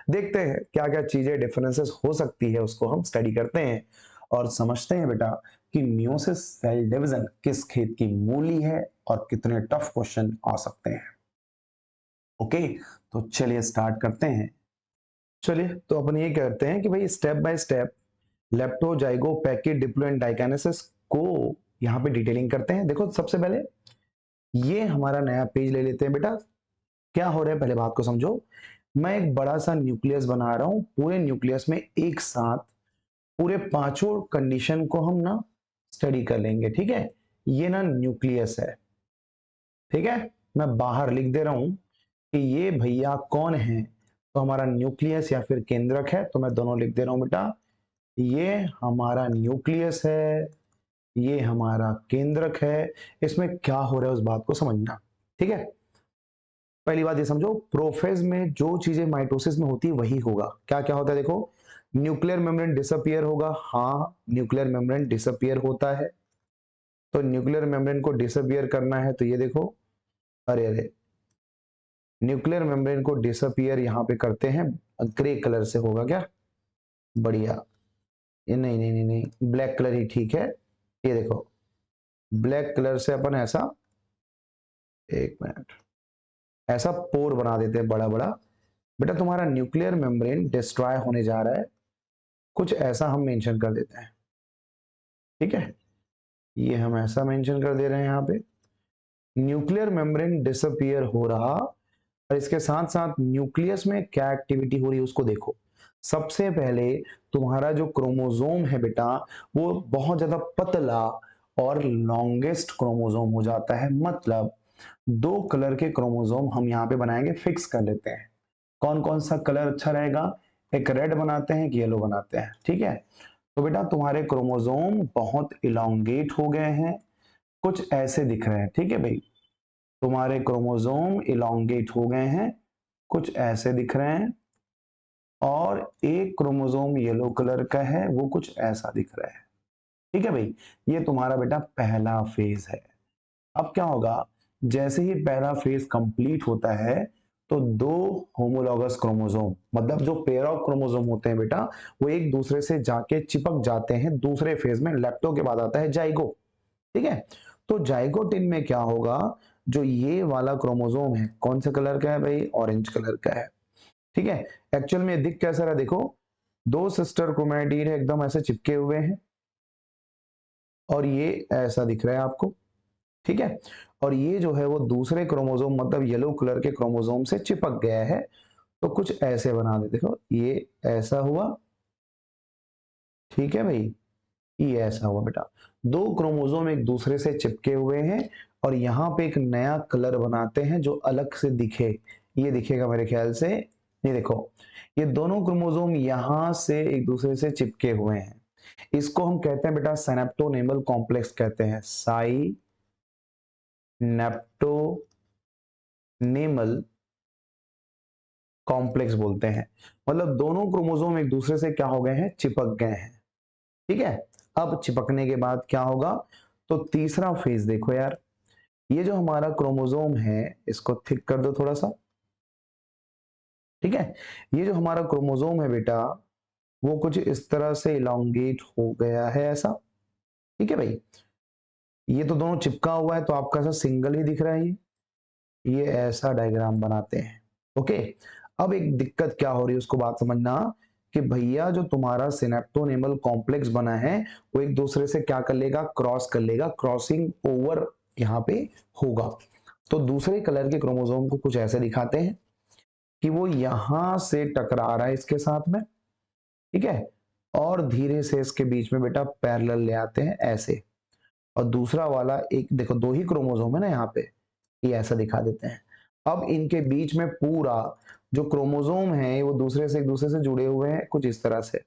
A: देखते हैं क्या क्या चीजें डिफरेंसेस हो सकती है, उसको हम स्टडी करते हैं और समझते हैं बेटा कि मियोसिस सेल डिवीजन किस खेत की मूली है और कितने टफ क्वेश्चन आ सकते हैं। ओके, तो चलिए स्टार्ट करते हैं। चलिए, तो अपन ये करते हैं कि भाई step by step lepto zygote packet Diplo and diakinesis को यहाँ पे डिटेलिंग करते हैं। देखो, सबसे पहले ये हमारा नया पेज ले लेते हैं बेटा। क्या हो रहा है पहले बात को समझो। मैं एक बड़ा सा न्यूक्लियस बना रहा हूं, पूरे न्यूक्लियस में एक साथ पूरे पांचों कंडीशन को हम ना स्टडी कर लेंगे, ठीक है। ये ना न्यूक्लियस है, ठीक है। मैं बाहर लिख दे रहा हूं कि ये भैया कौन है, तो हमारा न्यूक्लियस या फिर केंद्रक है, तो मैं दोनों लिख दे रहा हूं बेटा। ये हमारा न्यूक्लियस है, ये हमारा केंद्रक है। इसमें क्या हो रहा है उस बात को समझना, ठीक है। पहली बात ये समझो, प्रोफेज में जो चीजें माइटोसिस में होती है वही होगा। क्या क्या होता है देखो, न्यूक्लियर मेम्ब्रेन डिसअपियर होगा, हाँ न्यूक्लियर मेम्ब्रेन डिसअपियर होता है। तो न्यूक्लियर मेम्ब्रेन को डिसअपियर करना है तो ये देखो, अरे अरे, न्यूक्लियर मेम्ब्रेन को डिसअपियर यहाँ पे करते हैं, ग्रे कलर से होगा क्या, बढ़िया। ये नहीं नहीं नहीं नहीं, ब्लैक कलर ही ठीक है। ये देखो, ब्लैक कलर से अपन ऐसा, एक मिनट, ऐसा पोर बना देते हैं बड़ा बड़ा। बेटा तुम्हारा न्यूक्लियर मेम्ब्रेन डिस्ट्रॉय होने जा रहा है, कुछ ऐसा हम मेंशन कर देते हैं। ठीक है, ये हम ऐसा मेंशन कर दे रहे हैं यहाँ पे, न्यूक्लियर मेम्ब्रेन डिसअपियर हो रहा। और इसके साथ साथ न्यूक्लियस में क्या एक्टिविटी हो रही है उसको देखो। सबसे पहले तुम्हारा जो क्रोमोसोम है बेटा, वो बहुत ज्यादा पतला और लॉन्गेस्ट क्रोमोसोम हो जाता है। मतलब दो कलर के क्रोमोसोम हम यहाँ पे बनाएंगे, फिक्स कर लेते हैं कौन कौन सा कलर अच्छा रहेगा। एक रेड बनाते हैं, एक येलो बनाते हैं। ठीक है, तो बेटा तुम्हारे क्रोमोसोम बहुत इलोंगेट हो गए हैं, कुछ ऐसे दिख रहे हैं। ठीक है भाई, तुम्हारे क्रोमोसोम इलोंगेट हो गए हैं, कुछ ऐसे दिख रहे हैं। और एक क्रोमोसोम येलो कलर का है, वो कुछ ऐसा दिख रहा है। ठीक है भाई, ये तुम्हारा बेटा पहला फेज है। अब क्या होगा, जैसे ही पहला फेज कंप्लीट होता है तो दो होमोलॉगस क्रोमोसोम, मतलब जो पेयर ऑफ क्रोमोसोम होते हैं बेटा, वो एक दूसरे से जाके चिपक जाते हैं दूसरे फेज में। लेप्टो के बाद आता है जाइगो। ठीक है, तो जाइगोटिन में क्या होगा, जो ये वाला क्रोमोसोम है कौन से कलर का है भाई, ऑरेंज कलर का है। ठीक है, एक्चुअल में दिख कैसा रहा देखो, दो सिस्टर क्रोमैटिड है एकदम ऐसे चिपके हुए हैं, और ये ऐसा दिख रहा है आपको। ठीक है, और ये जो है वो दूसरे क्रोमोसोम मतलब येलो कलर के क्रोमोसोम से चिपक गया है। तो कुछ ऐसे बना दे, देखो ये ऐसा हुआ। ठीक है भाई, ये ऐसा हुआ बेटा, दो क्रोमोसोम एक दूसरे से चिपके हुए हैं, और यहाँ पे एक नया कलर बनाते हैं जो अलग से दिखे। ये दिखेगा मेरे ख्याल से, ये देखो, ये दोनों क्रोमोसोम यहाँ से एक दूसरे से चिपके हुए हैं। इसको हम कहते हैं बेटा सिनेप्टोनेमल कॉम्प्लेक्स कहते हैं, साइनेप्टोनेमल कॉम्प्लेक्स बोलते हैं। मतलब दोनों क्रोमोसोम एक दूसरे से क्या हो गए हैं, चिपक गए हैं। ठीक है, अब चिपकने के बाद क्या होगा, तो तीसरा फेज देखो यार, ये जो हमारा क्रोमोसोम है इसको थिक कर दो थोड़ा सा। ठीक है, ये जो हमारा क्रोमोसोम है बेटा, वो कुछ इस तरह से इलोंगेट हो गया है ऐसा। ठीक है भाई, ये तो दोनों चिपका हुआ है तो आपका ऐसा सिंगल ही दिख रहा है। ये ऐसा डायग्राम बनाते हैं। ओके, अब एक दिक्कत क्या हो रही है उसको बात समझना, कि भैया जो तुम्हारा सिनेप्टोनेमल कॉम्प्लेक्स बना है वो एक दूसरे से क्या कर लेगा, क्रॉस कर लेगा, क्रॉसिंग ओवर यहाँ पे होगा। तो दूसरे कलर के क्रोमोसोम को कुछ ऐसे दिखाते हैं कि वो यहां से टकरा रहा है इसके साथ में। ठीक है, और धीरे से इसके बीच में बेटा पैरेलल ले आते हैं ऐसे। और दूसरा वाला एक देखो, दो ही क्रोमोसोम है ना यहाँ पे, ये ऐसा दिखा देते हैं। अब इनके बीच में पूरा जो क्रोमोसोम है वो दूसरे से एक दूसरे से जुड़े हुए हैं कुछ इस तरह से।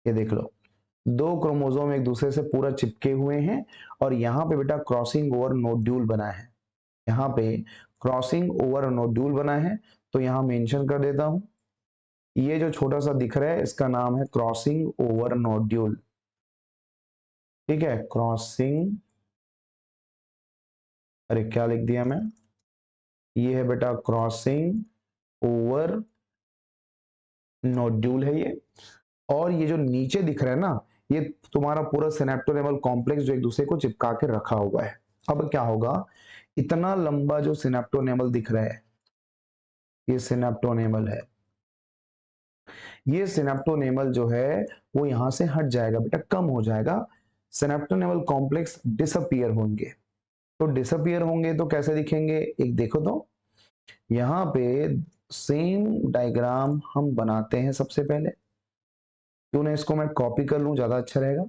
A: ये देख लो, दो क्रोमोसोम एक दूसरे से पूरा चिपके हुए हैं, और यहाँ पे बेटा क्रॉसिंग ओवर नोड्यूल बना है। यहाँ पे क्रॉसिंग ओवर नोड्यूल बना है, तो यहाँ मेंशन कर देता हूं, ये जो छोटा सा दिख रहा है इसका नाम है क्रॉसिंग ओवर नोड्यूल। ठीक है, क्रॉसिंग, अरे क्या लिख दिया मैं, ये है बेटा क्रॉसिंग ओवर नोड्यूल है ये। और ये जो नीचे दिख रहा है ना, ये तुम्हारा पूरा सिनेप्टोनेमल कॉम्प्लेक्स जो एक दूसरे को चिपका के रखा हुआ है। अब क्या होगा, इतना लंबा जो सिनेप्टोनेमल दिख रहा है, ये सिनेप्टोनेमल है। ये सिनेप्टोनेमल जो है वो यहां से हट जाएगा बेटा, कम हो जाएगा, सिनेप्टोनेमल कॉम्प्लेक्स डिसअपियर होंगे। तो डिसअपियर होंगे तो कैसे दिखेंगे, एक देखो तो यहाँ पे सेम डायग्राम हम बनाते हैं। सबसे पहले क्यों ना इसको मैं कॉपी कर लूं, ज्यादा अच्छा रहेगा।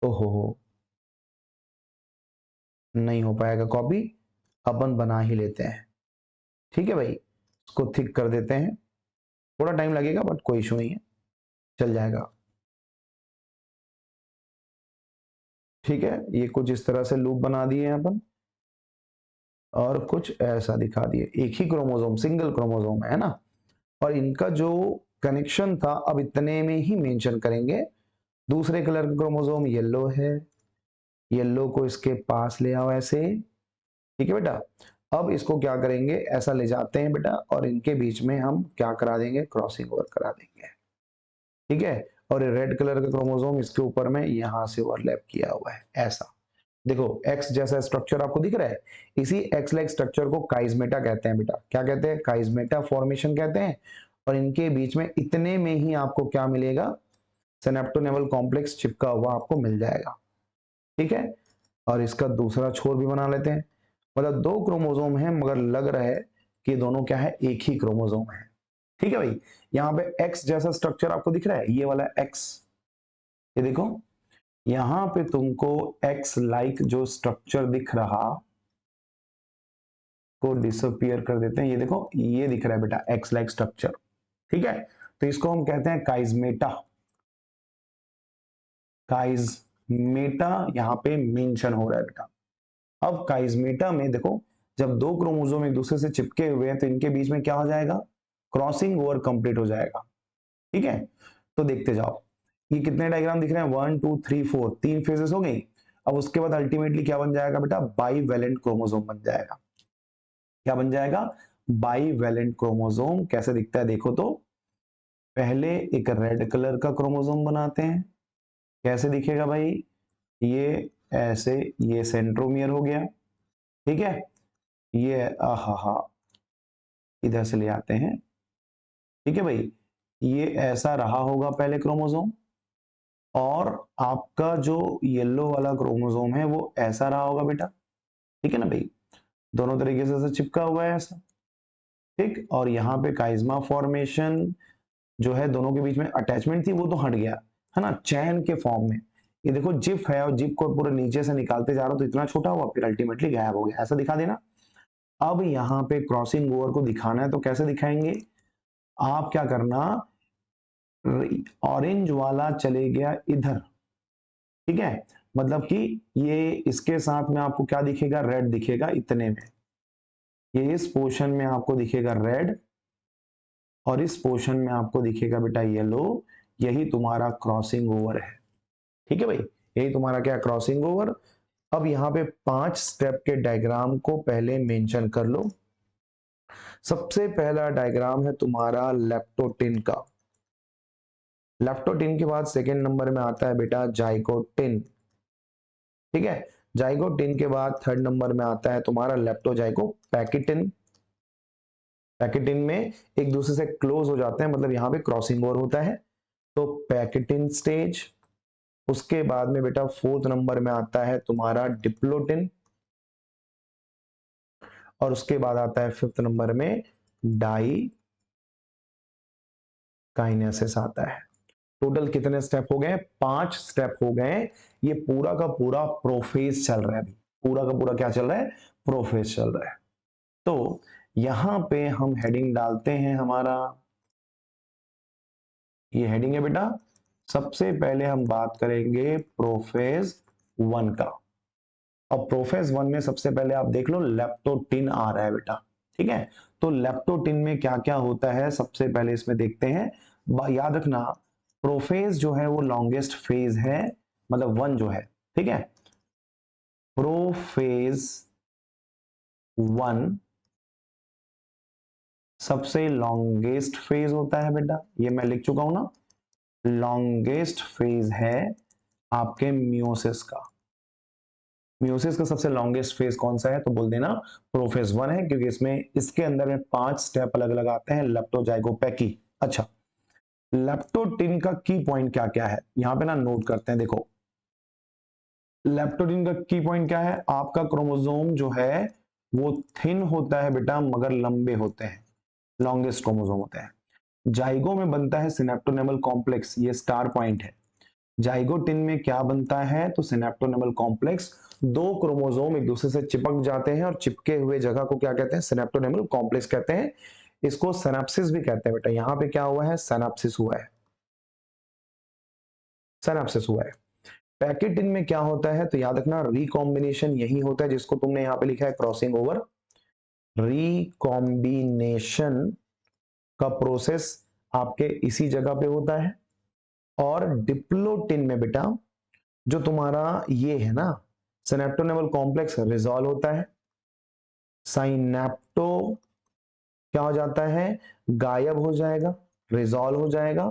A: ओहो हो, नहीं हो पाएगा कॉपी, अपन बना ही लेते हैं। ठीक है भाई, इसको थिक कर देते हैं, थोड़ा टाइम लगेगा बट कोई इशू नहीं है, चल जाएगा। ठीक है, ये कुछ इस तरह से लूप बना दिए हैं अपन, और कुछ ऐसा दिखा दिए। एक ही क्रोमोसोम, सिंगल क्रोमोसोम है ना, और इनका जो कनेक्शन था अब इतने में ही मेंशन करेंगे। दूसरे कलर का क्रोमोसोम येलो है, येलो को इसके पास ले आओ ऐसे। ठीक है बेटा, अब इसको क्या करेंगे, ऐसा ले जाते हैं बेटा, और इनके बीच में हम क्या करा देंगे, क्रॉसिंग ओवर करा देंगे। ठीक है, और रेड कलर का क्रोमोसोम इसके ऊपर में यहां से ओवरलैप किया हुआ है ऐसा। देखो एक्स जैसा स्ट्रक्चर आपको दिख रहा है, इसी एक्स लाइक स्ट्रक्चर को काइजमेटा कहते हैं बेटा। क्या कहते हैं? काइजमेटा फॉर्मेशन कहते हैं। और इनके बीच में इतने में ही आपको क्या मिलेगा? सिनेप्टोनेमल कॉम्प्लेक्स चिपका हुआ आपको मिल जाएगा। ठीक है, और इसका दूसरा छोर भी बना लेते हैं। मतलब दो क्रोमोसोम है मगर लग रहा है कि दोनों क्या है, एक ही क्रोमोसोम है। ठीक है भाई, यहाँ पे एक्स जैसा स्ट्रक्चर आपको दिख रहा है, ये वाला एक्स, ये देखो यहां पे तुमको एक्स लाइक जो स्ट्रक्चर दिख रहा को डिसअपियर कर देते हैं। ये देखो ये दिख रहा है बेटा एक्स लाइक स्ट्रक्चर। ठीक है, तो इसको हम कहते हैं काइजमेटा। काइजमेटा यहां पे मेंशन हो रहा है बेटा। अब काइजमेटा में देखो, जब दो क्रोमोसोम एक दूसरे से चिपके हुए हैं तो इनके बीच में क्या हो जाएगा? क्रॉसिंग ओवर कंप्लीट हो जाएगा। ठीक है, तो देखते जाओ, ये कितने डायग्राम दिख रहे हैं? 1 2 3 4, तीन फेजेस हो गई। अब उसके बाद अल्टीमेटली क्या बन जाएगा बेटा? बाईवैलेंट क्रोमोसोम बन जाएगा। क्या बन जाएगा? Bivalent chromosome. कैसे दिखता है देखो तो, पहले एक रेड कलर का क्रोमोसोम बनाते हैं। कैसे दिखेगा भाई? ये ऐसे, ये सेंट्रोमियर हो गया। ठीक है, ये आहा इधर से ले आते हैं। ठीक है भाई, ये ऐसा रहा होगा पहले क्रोमोसोम, और आपका जो येलो वाला क्रोमोसोम है वो ऐसा रहा होगा बेटा। ठीक है ना भाई, दोनों तरीके से चिपका हुआ है ऐसा। ठीक, और यहाँ पे काइज्मा फॉर्मेशन जो है, दोनों के बीच में अटैचमेंट थी वो तो हट गया है ना, चैन के फॉर्म में। ये देखो जिप है, और जिप को पूरे नीचे से निकालते जा रहा हो तो इतना छोटा हुआ, फिर अल्टीमेटली गायब हो गया। ऐसा दिखा देना। अब यहाँ पे क्रॉसिंग ओवर को दिखाना है तो कैसे दिखाएंगे? आप क्या करना, ऑरेंज वाला चले गया इधर। ठीक है, मतलब कि ये इसके साथ में आपको क्या दिखेगा? रेड दिखेगा इतने में। ये इस पोर्शन में आपको दिखेगा रेड, और इस पोर्शन में आपको दिखेगा बेटा येलो। यही तुम्हारा क्रॉसिंग ओवर है। ठीक है भाई, यही तुम्हारा क्या? Crossing over. अब यहाँ पे 5 स्टेप के डायग्राम को पहले मेंशन कर लो। सबसे पहला डायग्राम है तुम्हारा लेप्टोटिन का। लेप्टोटिन के बाद सेकेंड नंबर में आता है बेटा जाइगोटिन। ठीक है, जाइगोटिन के बाद थर्ड नंबर में आता है तुम्हारा लेप्टोजाइगोपैकिटिन। पैकेटिन में एक दूसरे से क्लोज हो जाते हैं, मतलब यहां पे क्रॉसिंग ओवर होता है, तो पैकेटिन स्टेज। उसके बाद में बेटा फोर्थ नंबर में आता है तुम्हारा डिप्लोटिन, और उसके बाद आता है फिफ्थ नंबर में डाई काइनेसिस आता है। टोटल कितने स्टेप हो गए? 5 स्टेप हो गए। ये पूरा का पूरा प्रोफेज चल रहा है अभी। पूरा का पूरा क्या चल रहा है? प्रोफेज चल रहा है। तो यहां पे हम हेडिंग डालते हैं हमारा, ये हेडिंग है बेटा। सबसे पहले हम बात करेंगे प्रोफेज 1 का। अब प्रोफेज 1 में सबसे पहले आप देख लो लेप्टोटिन आ रहा है बेटा। ठीक है, तो लेप्टोटिन में क्या क्या होता है सबसे पहले इसमें देखते हैं। याद रखना, प्रोफेज जो है वो लॉन्गेस्ट फेज है, मतलब 1 जो है। ठीक है, प्रोफेज 1 सबसे लॉन्गेस्ट फेज होता है बेटा, ये मैं लिख चुका हूं ना। लॉन्गेस्ट फेज है आपके मियोसिस का। मियोसिस का सबसे लॉन्गेस्ट फेज कौन सा है? तो बोल देना प्रोफेज 1 है, क्योंकि इसमें इसके अंदर में 5 स्टेप अलग अलग आते हैं लेप्टोजाइगोपैकी। अच्छा, लेप्टोटिन का की पॉइंट क्या क्या है यहां पे ना नोट करते हैं। देखो लेप्टोटिन का की पॉइंट क्या है? आपका क्रोमोसोम जो है वो थिन होता है बेटा, मगर लंबे होते हैं, लॉन्गेस्ट क्रोमोसोम होते हैं। जाइगो में बनता है सिनेप्टोनेमल कॉम्प्लेक्स, ये स्टार पॉइंट है। जाइगोटिन में क्या बनता है? तो सिनेप्टोनेमल कॉम्प्लेक्स। दो क्रोमोसोम एक दूसरे से चिपक जाते हैं, और चिपके हुए जगह को क्या कहते हैं? सिनेप्टोनेमल कॉम्प्लेक्स कहते हैं। इसको सिनेप्सिस भी कहते हैं बेटा। यहां पे क्या हुआ है? सिनेप्सिस हुआ है, सिनेप्सिस हुआ है। पैकेटिन में क्या होता है? तो याद रखना रिकॉम्बिनेशन यही होता है जिसको तुमने यहां पे लिखा है क्रॉसिंग ओवर। रिकॉम्बिनेशन का प्रोसेस आपके इसी जगह पे होता है। और डिप्लोटिन में बेटा जो तुम्हारा ये है ना सिनेप्टोनेमल कॉम्प्लेक्स रिजॉल्व होता है। साइनेप्टो क्या हो जाता है? गायब हो जाएगा, रिजॉल्व हो जाएगा।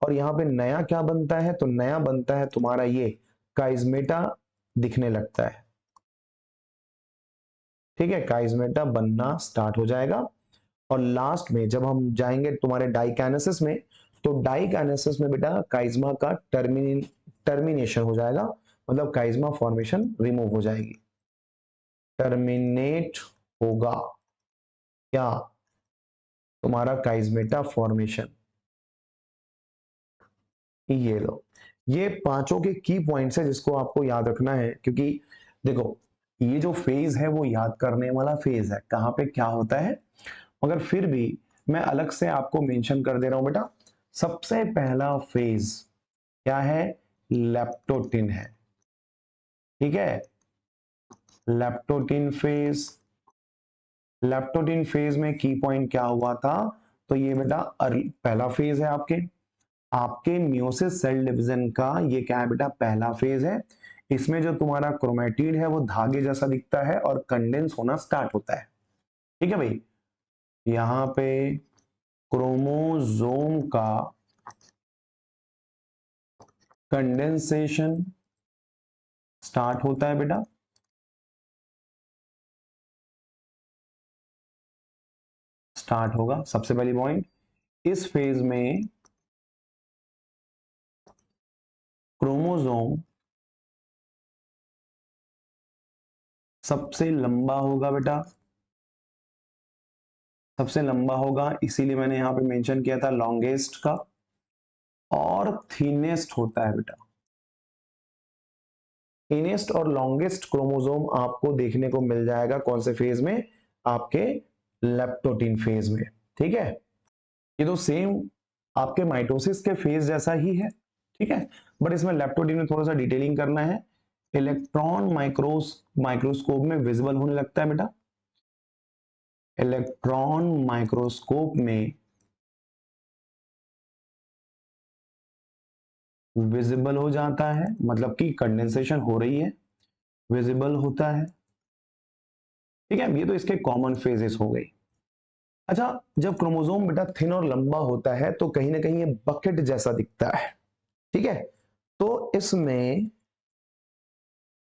A: और यहां पे नया क्या बनता है? तो नया बनता है तुम्हारा ये काइजमेटा दिखने लगता है। ठीक है, काइजमेटा बनना स्टार्ट हो जाएगा। और लास्ट में जब हम जाएंगे तुम्हारे डाइकाइनेसिस में, तो डाइकाइनेसिस में बेटा काइज्मा का टर्मिनेशन हो जाएगा, मतलब काइज्मा फॉर्मेशन रिमूव हो जाएगी, टर्मिनेट होगा क्या तुम्हारा काइजमेटा फॉर्मेशन। ये लो, ये पांचों के की पॉइंट्स है जिसको आपको याद रखना है, क्योंकि देखो ये जो फेज है वो याद करने वाला फेज है, कहां पे क्या होता है, मगर फिर भी मैं अलग से आपको मेंशन कर दे रहा हूं बेटा। सबसे पहला फेज क्या है, लेप्टोटिन है, ठीक है, लेप्टोटिन फेज। लेप्टोटिन फेज में की पॉइंट क्या हुआ था, तो ये बेटा पहला फेज है आपके मियोसिस सेल डिवीजन का, ये क्या है बेटा, पहला फेज है। इसमें जो तुम्हारा क्रोमेटिड है वो धागे जैसा दिखता है और कंडेंस होना स्टार्ट होता है, ठीक है भाई। यहां पे क्रोमोसोम का कंडेंसेशन स्टार्ट होता है बेटा, स्टार्ट होगा। सबसे पहली पॉइंट, इस फेज में क्रोमोसोम सबसे लंबा होगा बेटा, सबसे लंबा होगा, इसीलिए मैंने यहां पे मेंशन किया था लॉन्गेस्ट का, और थीनेस्ट होता है बेटा। थीनेस्ट और लॉन्गेस्ट क्रोमोसोम आपको देखने को मिल जाएगा कौन से फेज में, आपके लेप्टोटिन फेज में, ठीक है। ये तो सेम आपके माइटोसिस के फेज जैसा ही है, ठीक है, बट इसमें लेप्टोटिन में थोड़ा सा डिटेलिंग करना है। इलेक्ट्रॉन माइक्रोस्कोप में विजिबल होने लगता है बेटा, इलेक्ट्रॉन माइक्रोस्कोप में विजिबल हो जाता है, मतलब कि कंडेंसेशन हो रही है, विजिबल होता है, ठीक है। ये तो इसके कॉमन फेजेस हो गई। अच्छा, जब क्रोमोसोम बेटा थिन और लंबा होता है तो कहीं ना कहीं ये बकेट जैसा दिखता है, ठीक है। तो इसमें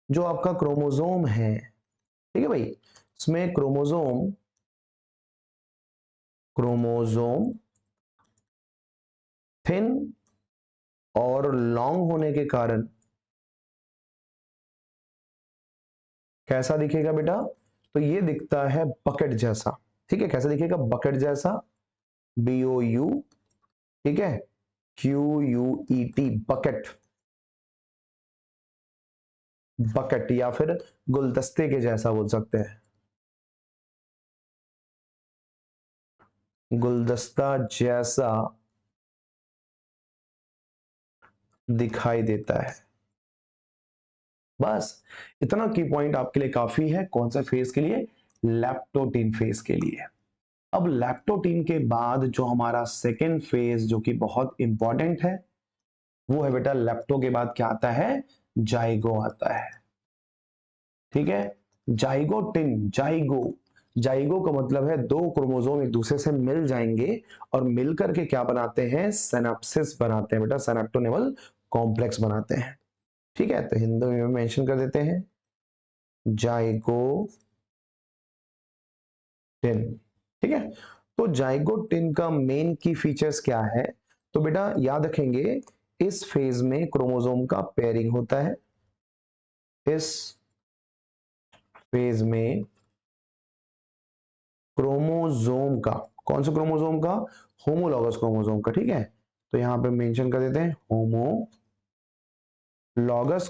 A: जो आपका क्रोमोसोम है, ठीक है भाई, इसमें क्रोमोसोम क्रोमोसोम थिन और लॉन्ग होने के कारण कैसा दिखेगा बेटा, तो ये दिखता है बकेट जैसा, ठीक है। कैसा दिखेगा, बकेट जैसा, BOU, ठीक है, QUET, बकेट, बकेट या फिर गुलदस्ते के जैसा बोल सकते हैं, गुलदस्ता जैसा दिखाई देता है। बस इतना की पॉइंट आपके लिए काफी है, कौन सा फेज के लिए, लैप्टोटिन फेज के लिए। अब लैप्टोटिन के बाद जो हमारा सेकेंड फेज जो कि बहुत इंपॉर्टेंट है, वो है बेटा लैप्टो के बाद क्या आता है, जाइगो आता है, ठीक है। जाइगोटिन, जाइगो का मतलब है दो क्रोमोसोम एक दूसरे से मिल जाएंगे और मिलकर के क्या बनाते हैं, सिनेप्सिस बनाते हैं बेटा, सिनेप्टोनेमल कॉम्प्लेक्स बनाते हैं, ठीक है। तो हिंदी में मेंशन कर देते हैं जाइगोटिन, ठीक है। तो जाइगोटिन का मेन की फीचर्स क्या है, तो बेटा याद रखेंगे, इस फेज में क्रोमोसोम का पेयरिंग होता है, इस फेज में क्रोमोसोम का, कौन सा क्रोमोसोम का, होमोलॉगस क्रोमोसोम का, ठीक है। तो यहां पे मेंशन कर देते हैं होमोलॉगस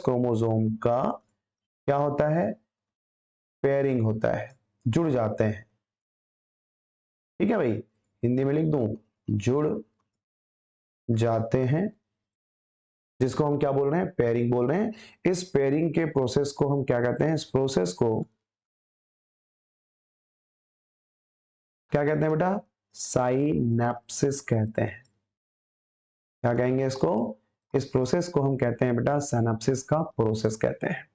A: क्रोमोसोम का क्या होता है, पेयरिंग होता है, जुड़ जाते हैं, ठीक है भाई। हिंदी में लिख दूं, जुड़ जाते हैं, जिसको हम क्या बोल रहे हैं, पेयरिंग बोल रहे हैं। इस पेयरिंग के प्रोसेस को हम क्या कहते हैं, इस प्रोसेस को क्या कहते हैं बेटा, साइनेप्सिस कहते हैं। क्या कहेंगे इसको, इस प्रोसेस को हम कहते हैं बेटा सिनेप्सिस का प्रोसेस कहते हैं।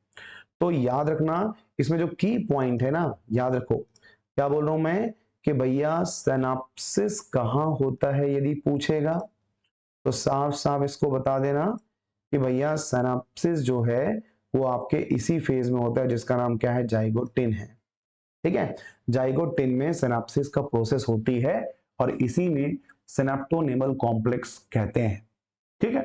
A: तो याद रखना, इसमें जो की पॉइंट है ना, याद रखो, क्या बोल रहा हूं मैं, कि भैया सिनेप्सिस कहां होता है, यदि पूछेगा तो साफ साफ इसको बता देना कि भैया सिनेप्सिस जो है वो आपके इसी फेज में होता है जिसका नाम क्या है, जाइगोटिन है। ठीक है, जाइगोट टिन में सिनेप्सिस का प्रोसेस होती है और इसी में सिनेप्टोनेमल कॉम्प्लेक्स कहते हैं। ठीक है,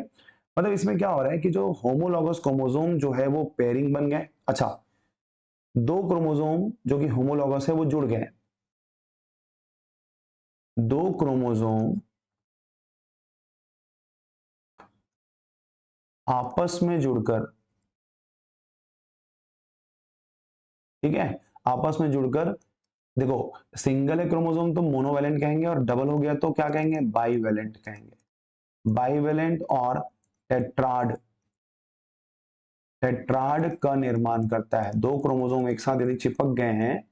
A: मतलब इसमें क्या हो रहा है कि जो होमोलॉगस क्रोमोसोम जो है वो पेयरिंग बन गए। अच्छा, दो क्रोमोसोम जो कि होमोलॉगस है वो जुड़ गए। दो क्रोमोसोम आपस में जुड़कर, ठीक है, आपस में जुड़कर, देखो सिंगल है क्रोमोसोम तो मोनोवैलेंट कहेंगे और डबल हो गया तो क्या कहेंगे, बाईवैलेंट कहेंगे। बाईवैलेंट और टेट्राड, टेट्राड का निर्माण करता है। दो क्रोमोसोम एक साथ यदि चिपक गए हैं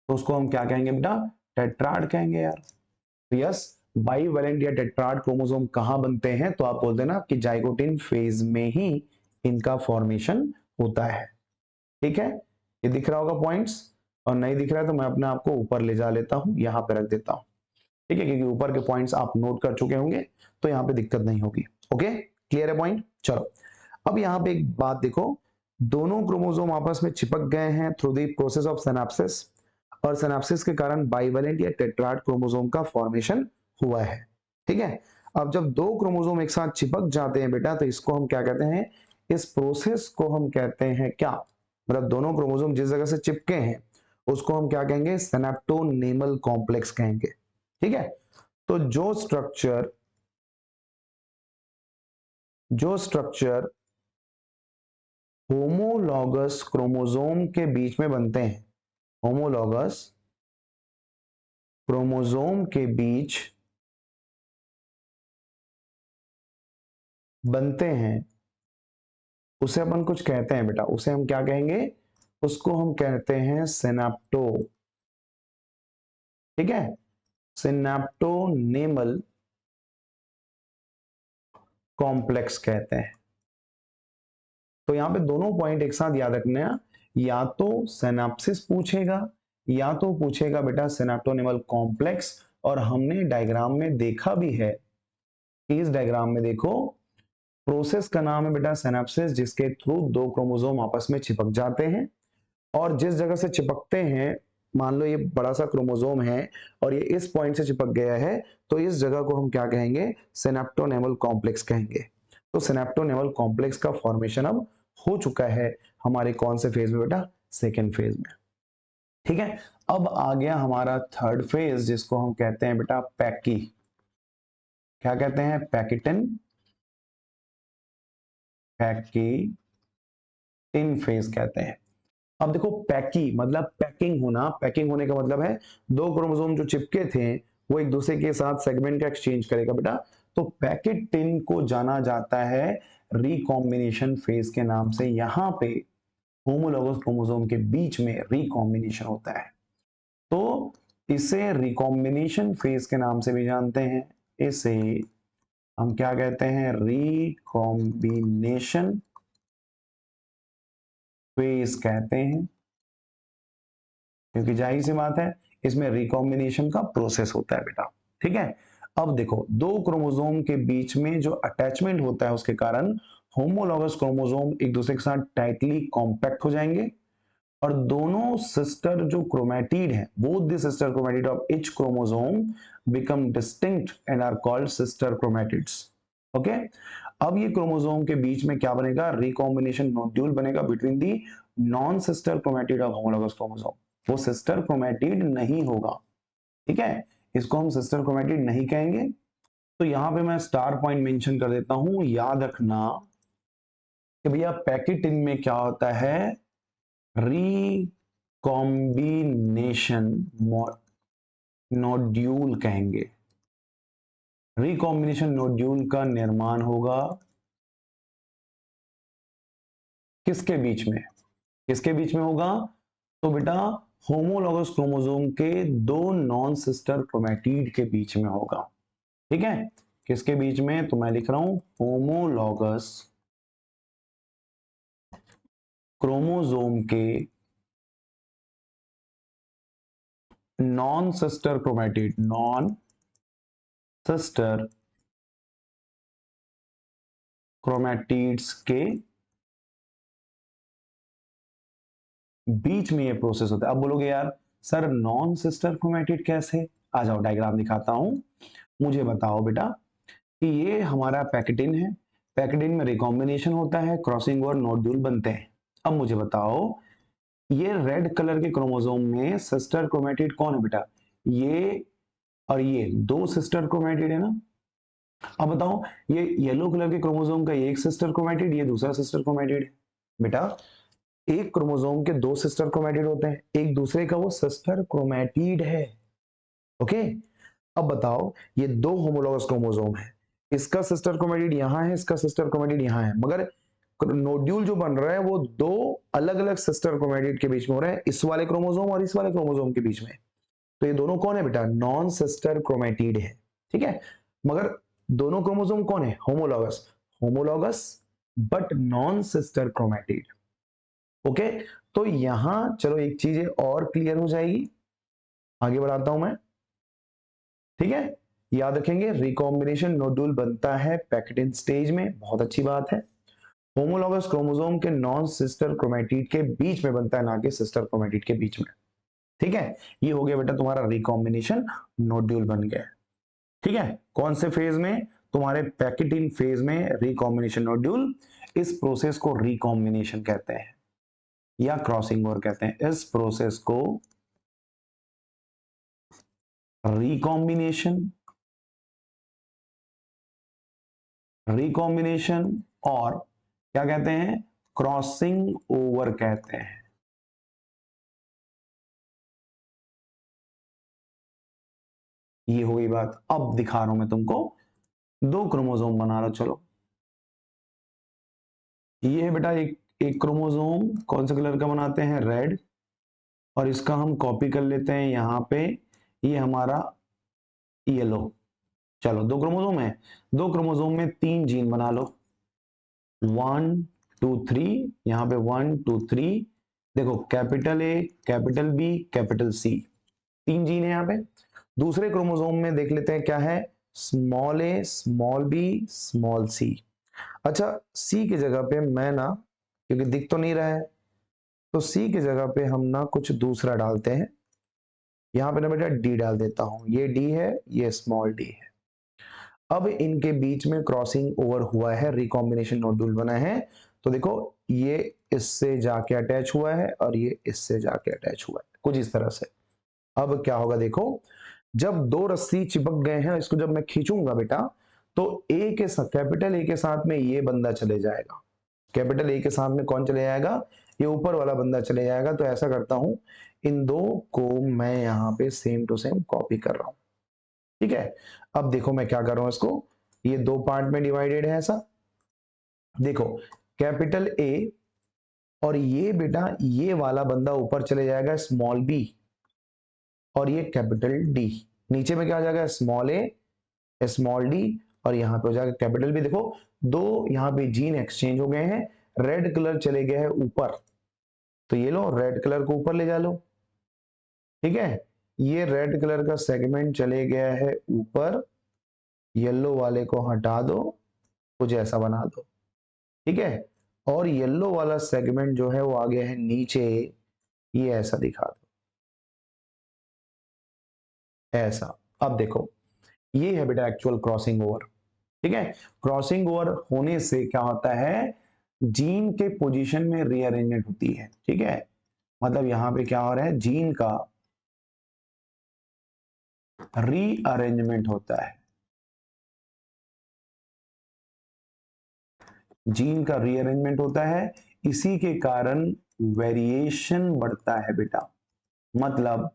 A: तो उसको हम क्या कहेंगे बेटा, टेट्राड कहेंगे यार। यस, बाईवैलेंट या टेट्राड क्रोमोसोम कहां बनते हैं, तो आप बोल देना कि जाइगोटिन फेज में ही इनका फॉर्मेशन होता है। ठीक है, ये दिख रहा होगा पॉइंट्स, और नहीं दिख रहा है तो मैं अपने आप को ऊपर ले जा लेता हूं, यहां पे रख देता हूं। ठीक है, क्योंकि ऊपर के पॉइंट्स आप नोट कर चुके होंगे तो यहाँ पे दिक्कत नहीं होगी। ओके, क्लियर है पॉइंट। चलो, अब यहाँ पे एक बात देखो, दोनों क्रोमोसोम आपस में चिपक गए हैं through the process of synapses, और सिनेप्सिस के कारण बाइवैलेंट या टेट्राड क्रोमोसोम का फॉर्मेशन हुआ है। ठीक है, अब जब दो क्रोमोसोम एक साथ चिपक जाते हैं बेटा तो इसको हम क्या कहते हैं, इस प्रोसेस को हम कहते हैं क्या, मतलब दोनों क्रोमोसोम जिस जगह से चिपके हैं उसको हम क्या कहेंगे, सिनेप्टोनेमल कॉम्प्लेक्स कहेंगे। ठीक है, तो जो स्ट्रक्चर होमोलॉगस क्रोमोसोम के बीच में बनते हैं, होमोलॉगस क्रोमोसोम के बीच बनते हैं उसे अपन कुछ कहते हैं बेटा, उसे हम क्या कहेंगे, उसको हम कहते हैं सिनेप्टो। ठीक है, सिनेप्टोनेमल कॉम्प्लेक्स कहते हैं। तो यहां पे दोनों पॉइंट एक साथ याद रखने हैं, या तो सिनेप्सिस पूछेगा या तो पूछेगा बेटा सिनेप्टोनेमल कॉम्प्लेक्स। और हमने डायग्राम में देखा भी है कि इस डायग्राम में देखो प्रोसेस का नाम है बेटा सिनेप्सिस, जिसके थ्रू दो क्रोमोसोम आपस में चिपक जाते हैं, और जिस जगह से चिपकते हैं, मान लो ये बड़ा सा क्रोमोसोम है और ये इस पॉइंट से चिपक गया है, तो इस जगह को हम क्या कहेंगे, सिनेप्टोनेमल कॉम्प्लेक्स कहेंगे। तो सिनेप्टोनेमल कॉम्प्लेक्स का फॉर्मेशन अब हो चुका है हमारे कौन से फेज में बेटा, सेकेंड फेज में। ठीक है, अब आ गया हमारा थर्ड फेज जिसको हम कहते हैं बेटा पैकी। क्या कहते हैं, पैकिटिन, पैकिटिन फेज कहते हैं। अब देखो पैकी मतलब पैकिंग होना, पैकिंग होने का मतलब है दो क्रोमोसोम जो चिपके थे वो एक दूसरे के साथ सेगमेंट का एक्सचेंज करेगा बेटा। तो पैकेटिन को जाना जाता है रिकॉम्बिनेशन फेज के नाम से। यहां पे होमोलॉगस क्रोमोसोम के बीच में रिकॉम्बिनेशन होता है, तो इसे रिकॉम्बिनेशन फेज के नाम से भी जानते हैं। इसे हम क्या कहते हैं, रिकॉम्बिनेशन फेज कहते हैं, क्योंकि जाहिर सी बात है इसमें रिकॉम्बिनेशन का प्रोसेस होता है बेटा। ठीक है, अब देखो दो क्रोमोसोम के बीच में जो अटैचमेंट होता है उसके कारण होमोलॉगस क्रोमोसोम एक दूसरे के साथ टाइटली कॉम्पैक्ट हो जाएंगे, और दोनों सिस्टर जो क्रोमैटिड है, both the sister chromatid of each chromosome become distinct and are called sister chromatids. Okay, अब ये क्रोमोसोम के बीच में क्या बनेगा, रिकॉम्बिनेशन नोड्यूल बनेगा between the non sister chromatid of homologous chromosome. वो सिस्टर क्रोमैटिड नहीं होगा। ठीक है, इसको हम सिस्टर क्रोमैटिड नहीं कहेंगे। तो यहां पे मैं स्टार पॉइंट मेंशन कर देता हूं, याद रखना कि भैया पैकेटिन में क्या होता है, रिकॉम्बिनेशन नोड्यूल कहेंगे। रिकॉम्बिनेशन नोड्यूल का निर्माण होगा किसके बीच में, किसके बीच में होगा, तो बेटा होमोलॉगस क्रोमोसोम के दो नॉन सिस्टर क्रोमैटिड के बीच में होगा। ठीक है, किसके बीच में, तो मैं लिख रहा हूं होमोलॉगस क्रोमोसोम के non sister chromatid, non sister chromatids के बीच में ये प्रोसेस होता है। अब बोलोगे यार सर नॉन सिस्टर क्रोमेटिड कैसे? आ जाओ डायग्राम दिखाता हूं। मुझे बताओ बेटा कि ये हमारा पैकेटिन है, पैकेटिन में रिकॉम्बिनेशन होता है, क्रॉसिंग और नोड्यूल बनते हैं। अब मुझे बताओ ये रेड कलर के क्रोमोसोम में सिस्टर क्रोमेटिड कौन है बेटा? ये और ये दो सिस्टर क्रोमेटिड है ना। अब बताओ ये येलो कलर के क्रोमोसोम का एक सिस्टर क्रोमेटिड, ये दूसरा सिस्टर क्रोमेटिड है। बेटा एक क्रोमोसोम के दो सिस्टर क्रोमेटिड होते हैं, एक दूसरे का वो सिस्टर क्रोमेटिड है। ओके। अब बताओ ये दो होमोलॉगस क्रोमोसोम है, इसका सिस्टर क्रोमेटिड यहां है, इसका सिस्टर क्रोमेटिड यहां है, मगर नोड्यूल जो बन रहा है वो दो अलग अलग सिस्टर क्रोमेटिड के बीच में हो रहा है, इस वाले क्रोमोसोम और इस वाले क्रोमोसोम के बीच में। तो ये दोनों कौन है बेटा? नॉन सिस्टर क्रोमेटिड है। ठीक है, मगर दोनों क्रोमोसोम कौन है? Homologous. Homologous but non sister chromatid. Okay. तो यहां चलो एक चीज और क्लियर हो जाएगी, आगे बढ़ाता हूं मैं। ठीक है, याद रखेंगे रिकॉम्बिनेशन नोड्यूल बनता है पैकेटिन स्टेज में, बहुत अच्छी बात है। होमोलॉगस क्रोमोसोम के नॉन सिस्टर क्रोमेटिड के बीच में बनता है, ना कि सिस्टर क्रोमेटिड के बीच में। ठीक है, ये हो गया बेटा तुम्हारा रिकॉम्बिनेशन नोड्यूल बन गया। ठीक है, कौन से फेज में? तुम्हारे पैकेटिन फेज में रिकॉम्बिनेशन नोड्यूल। इस प्रोसेस को रिकॉम्बिनेशन कहते हैं या क्रॉसिंग ओवर कहते हैं। इस प्रोसेस को रिकॉम्बिनेशन, रिकॉम्बिनेशन और क्या कहते हैं? क्रॉसिंग ओवर कहते हैं। ये हो गई बात। अब दिखा रहा हूं मैं तुमको, दो क्रोमोसोम बना लो। चलो ये है बेटा एक एक क्रोमोसोम, कौन से कलर का बनाते हैं? रेड। और इसका हम कॉपी कर लेते हैं यहां पे, ये हमारा येलो। चलो दो क्रोमोसोम है, दो क्रोमोसोम में तीन जीन बना लो। 1 2 3, यहां पे 1 2 3। देखो capital A, capital B, capital C, तीन जीन है यहाँ पे। दूसरे क्रोमोसोम में देख लेते हैं क्या है? स्मॉल ए, स्मॉल बी, स्मॉल सी। अच्छा सी की जगह पे मैं ना, क्योंकि दिख तो नहीं रहा है, तो सी की जगह पे हम ना कुछ दूसरा डालते हैं। यहां पे ना बेटा डी डाल देता हूं, ये डी है, ये स्मॉल डी है। अब इनके बीच में क्रॉसिंग ओवर हुआ है, रिकॉम्बिनेशन नोड्यूल बना है। तो देखो ये इससे जाके अटैच हुआ है और ये इससे जाके अटैच हुआ है, कुछ इस तरह से। अब क्या होगा देखो, जब दो रस्सी चिपक गए हैं, इसको जब मैं खींचूंगा बेटा, तो ए के साथ, कैपिटल ए के साथ में ये बंदा चले जाएगा। कैपिटल ए के साथ में कौन चले जाएगा? ये ऊपर वाला बंदा चले जाएगा। तो ऐसा करता हूं, इन दो को मैं यहां पे सेम टू सेम कॉपी कर रहा हूं। ठीक है, अब देखो मैं क्या कर रहा हूं, इसको ये दो पार्ट में डिवाइडेड है ऐसा। देखो कैपिटल ए और ये बेटा ये वाला बंदा ऊपर चले जाएगा, स्मॉल बी, और ये कैपिटल डी। नीचे में क्या आ जाएगा? स्मॉल ए, स्मॉल डी, और यहां पे हो जाएगा कैपिटल बी। देखो दो यहां पे जीन एक्सचेंज हो गए हैं, रेड कलर चले गए हैं ऊपर, तो ये लो रेड कलर को ऊपर ले जा लो। ठीक है, ये रेड कलर का सेगमेंट चले गया है ऊपर, येलो वाले को हटा दो, कुछ ऐसा बना दो। ठीक है, और येलो वाला सेगमेंट जो है वो आ गया है नीचे, ये ऐसा दिखा दो, ऐसा। अब देखो ये है बेटा एक्चुअल क्रॉसिंग ओवर। ठीक है, क्रॉसिंग ओवर होने से क्या होता है? जीन के पोजीशन में रीअरेंजमेंट होती है। ठीक है, मतलब यहां पे क्या हो रहा है? जीन का रीअरेंजमेंट होता है, जीन का रीअरेंजमेंट होता है, इसी के कारण वेरिएशन बढ़ता है बेटा। मतलब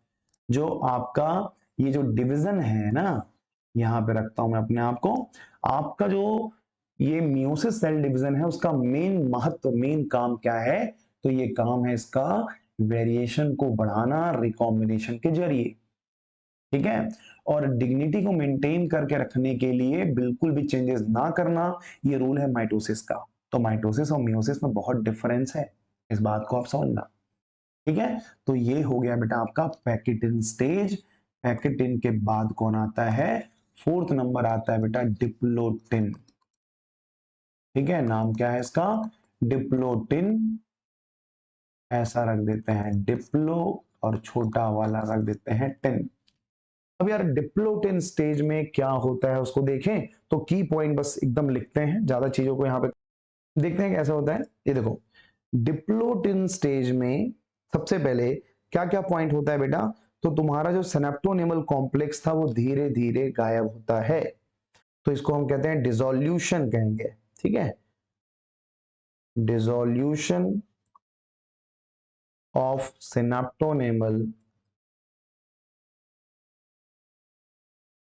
A: जो आपका ये जो डिवीजन है ना, यहां पे रखता हूं मैं अपने आप को, आपका जो ये मियोसिस सेल डिवीजन है उसका मेन महत्व, मेन काम क्या है? तो ये काम है इसका वेरिएशन को बढ़ाना रिकॉम्बिनेशन के जरिए। ठीक है, और डिग्निटी को मेंटेन करके रखने के लिए बिल्कुल भी चेंजेस ना करना, ये रूल है माइटोसिस का। तो माइटोसिस और मियोसिस में बहुत डिफरेंस है, इस बात को आप समझना। ठीक है, तो ये हो गया बेटा आपका पैकेटिन स्टेज। पैकेटिन के बाद कौन आता है? फोर्थ नंबर आता है बेटा डिप्लोटिन। ठीक है, नाम क्या है इसका? डिप्लोटिन, ऐसा रख देते हैं डिप्लो और छोटा वाला रख देते हैं 10। अब यार डिप्लोटिन स्टेज में क्या होता है उसको देखें तो की पॉइंट बस एकदम लिखते हैं, ज्यादा चीजों को यहाँ पे देखते हैं कैसा होता है। ये देखो डिप्लोटिन स्टेज में सबसे पहले क्या क्या पॉइंट होता है बेटा, तो तुम्हारा जो सिनेप्टोनेमल कॉम्प्लेक्स था वो धीरे धीरे गायब होता है, तो इसको हम कहते हैं डिसोल्यूशन कहेंगे, ठीक है, डिसोल्यूशन ऑफ सिनेप्टोनेमल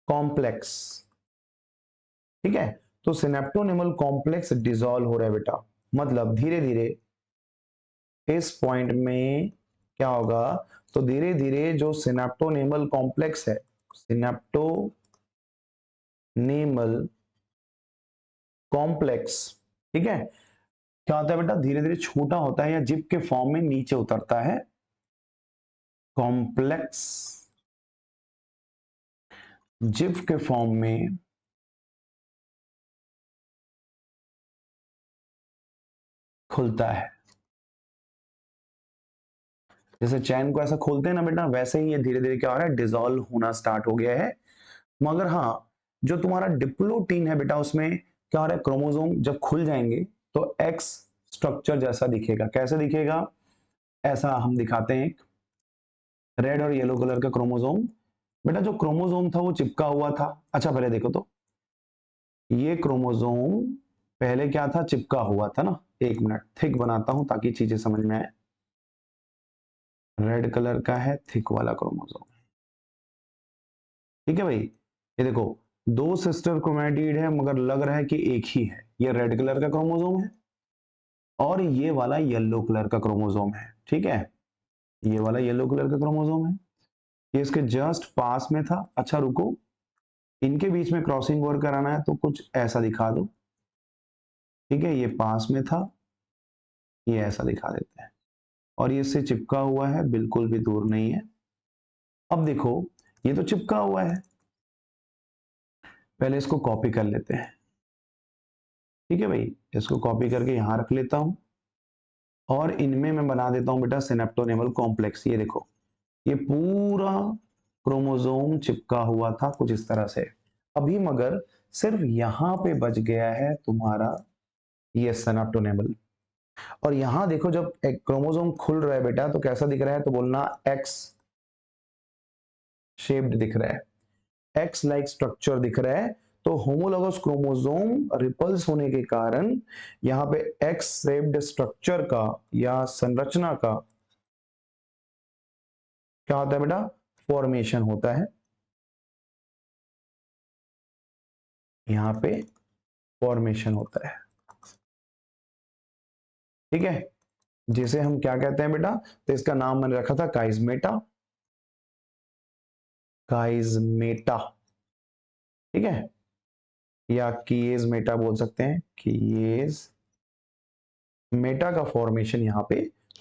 A: कॉम्प्लेक्स, ठीक है। तो सिनेप्टोनेमल कॉम्प्लेक्स डिसॉल्व हो रहा है बेटा, मतलब धीरे धीरे इस पॉइंट में क्या होगा, तो धीरे धीरे जो सिनेप्टोनेमल कॉम्प्लेक्स है, सिनेप्टोनेमल कॉम्प्लेक्स, ठीक है, क्या होता है बेटा, धीरे धीरे छोटा होता है या जिप के फॉर्म में नीचे उतरता है। कॉम्प्लेक्स जिप के फॉर्म में खुलता है, जैसे चैन को ऐसा खोलते हैं ना बेटा, वैसे ही ये धीरे धीरे क्या हो रहा है, डिसॉल्व होना स्टार्ट हो गया है। मगर हाँ, जो तुम्हारा डिप्लोटीन है बेटा उसमें क्या हो रहा है, क्रोमोसोम जब खुल जाएंगे तो एक्स स्ट्रक्चर जैसा दिखेगा। कैसे दिखेगा, ऐसा हम दिखाते हैं, एक रेड और येलो कलर का क्रोमोसोम। बेटा जो क्रोमोसोम था वो चिपका हुआ था, अच्छा पहले देखो तो ये क्रोमोसोम पहले क्या था, चिपका हुआ था ना। एक मिनट थिक बनाता हूं ताकि चीजें समझ में आए। रेड कलर का है थिक वाला क्रोमोसोम, ठीक है भाई। ये देखो दो सिस्टर क्रोमैटिड है मगर लग रहा है कि एक ही है। ये रेड कलर का क्रोमोसोम है और ये वाला येलो कलर का क्रोमोसोम है, ठीक है, ये वाला येलो कलर का क्रोमोसोम है, ये इसके जस्ट पास में था। अच्छा रुको, इनके बीच में क्रॉसिंग ओवर कराना है तो कुछ ऐसा दिखा दो, ठीक है, ये पास में था, ये ऐसा दिखा देते हैं, और ये इससे चिपका हुआ है, बिल्कुल भी दूर नहीं है। अब देखो ये तो चिपका हुआ है, पहले इसको कॉपी कर लेते हैं, ठीक है भाई, इसको कॉपी करके यहां रख लेता हूं और इनमें मैं बना देता हूं बेटा सिनेप्टोनेमल कॉम्प्लेक्स। ये देखो ये पूरा क्रोमोसोम चिपका हुआ था कुछ इस तरह से, अभी मगर सिर्फ यहां पे बच गया है तुम्हारा ये सिनेप्टोनेमल। और यहां देखो जब एक क्रोमोसोम खुल रहा है बेटा तो कैसा दिख रहा है, तो बोलना एक्स शेप्ड दिख रहा है, एक्स लाइक स्ट्रक्चर दिख रहा है। तो होमोलॉगस क्रोमोसोम रिपल्स होने के कारण यहां पे एक्स शेप्ड स्ट्रक्चर का या संरचना का क्या होता है बेटा, फॉर्मेशन होता है, यहां पे फॉर्मेशन होता है, ठीक है, जिसे हम क्या कहते हैं बेटा, तो इसका नाम मैंने रखा था काइजमेटा, काइजमेटा, ठीक है, या कीज मेटा बोल सकते हैं, कीज मेटा का फॉर्मेशन यहां पे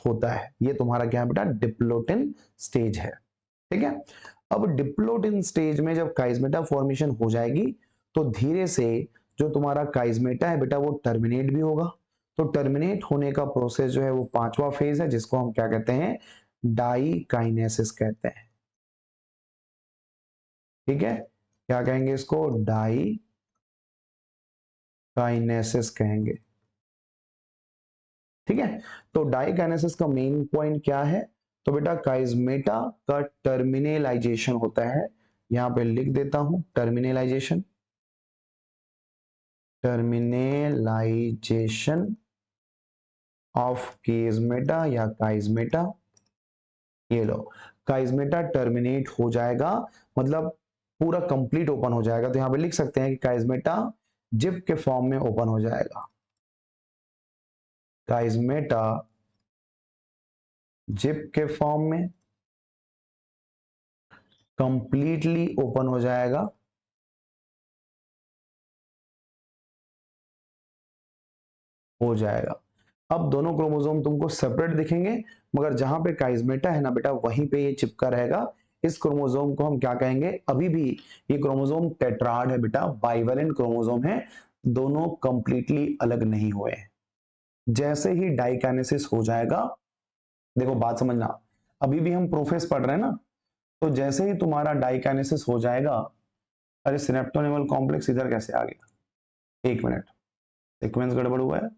A: होता है। ये तुम्हारा क्या है बेटा, डिप्लोटिन स्टेज है, ठीक है। अब डिप्लोटिन स्टेज में जब काइजमेटा फॉर्मेशन हो जाएगी तो धीरे से जो तुम्हारा काइजमेटा है बेटा वो टर्मिनेट भी होगा। तो टर्मिनेट होने का प्रोसेस जो है वो पांचवा फेज है, जिसको हम क्या कहते हैं, डाइकाइनेसिस कहते हैं, ठीक है, क्या कहेंगे इसको, डाइकाइनेसिस कहेंगे, ठीक है। तो डाइकाइनेसिस का मेन पॉइंट क्या है, तो बेटा काइजमेटा का टर्मिनलाइजेशन होता है, यहां पे लिख देता हूं टर्मिनलाइजेशन, टर्मिनलाइजेशन ऑफ कीजमेटा या काइजमेटा। ये लो काइजमेटा टर्मिनेट हो जाएगा, मतलब पूरा कंप्लीट ओपन हो जाएगा। तो यहां पे लिख सकते हैं कि काइजमेटा जिप के फॉर्म में ओपन हो जाएगा, काइजमेटा जिप के फॉर्म में कंप्लीटली ओपन हो जाएगा, हो जाएगा। अब दोनों क्रोमोसोम तुमको सेपरेट दिखेंगे मगर जहां पे काइजमेटा है ना बेटा वहीं पे ये चिपका रहेगा। इस क्रोमोसोम को हम क्या कहेंगे, अभी भी ये क्रोमोसोम टेट्राड है बेटा, बाइवेलेंट क्रोमोसोम है, दोनों कंप्लीटली अलग नहीं हुए। जैसे ही डाइकाइनेसिस हो जाएगा, देखो बात समझना, अभी भी हम प्रोफेस पढ़ रहे हैं ना, तो जैसे ही तुम्हारा डाइकाइनेसिस हो जाएगा, अरे सिनेप्टोनेमल कॉम्प्लेक्स इधर कैसे आ गया? एक मिनट, सीक्वेंस गड़बड़ हुआ है।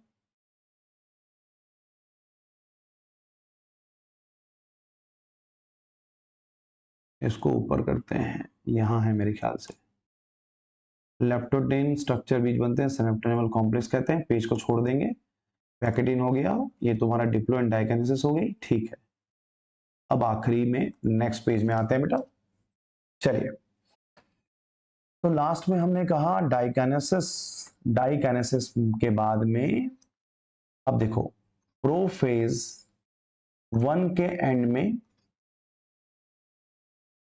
A: इसको ऊपर करते हैं, यहां है मेरे ख्याल से। लेप्टोडेन स्ट्रक्चर बीज बनते हैं, सिनेप्टोनेमल कॉम्प्लेक्स कहते हैं। पेज को छोड़ देंगे, पैकेटिन हो गया, ये तुम्हारा डिप्लो एंड डाइकाइनेसिस हो गई, ठीक है। अब आखिरी में नेक्स्ट पेज में आते हैं बेटा। चलिए, तो लास्ट में हमने कहा डाइकाइनेसिस। डाइकाइनेसिस के बाद में अब देखो, प्रोफेज 1 के एंड में,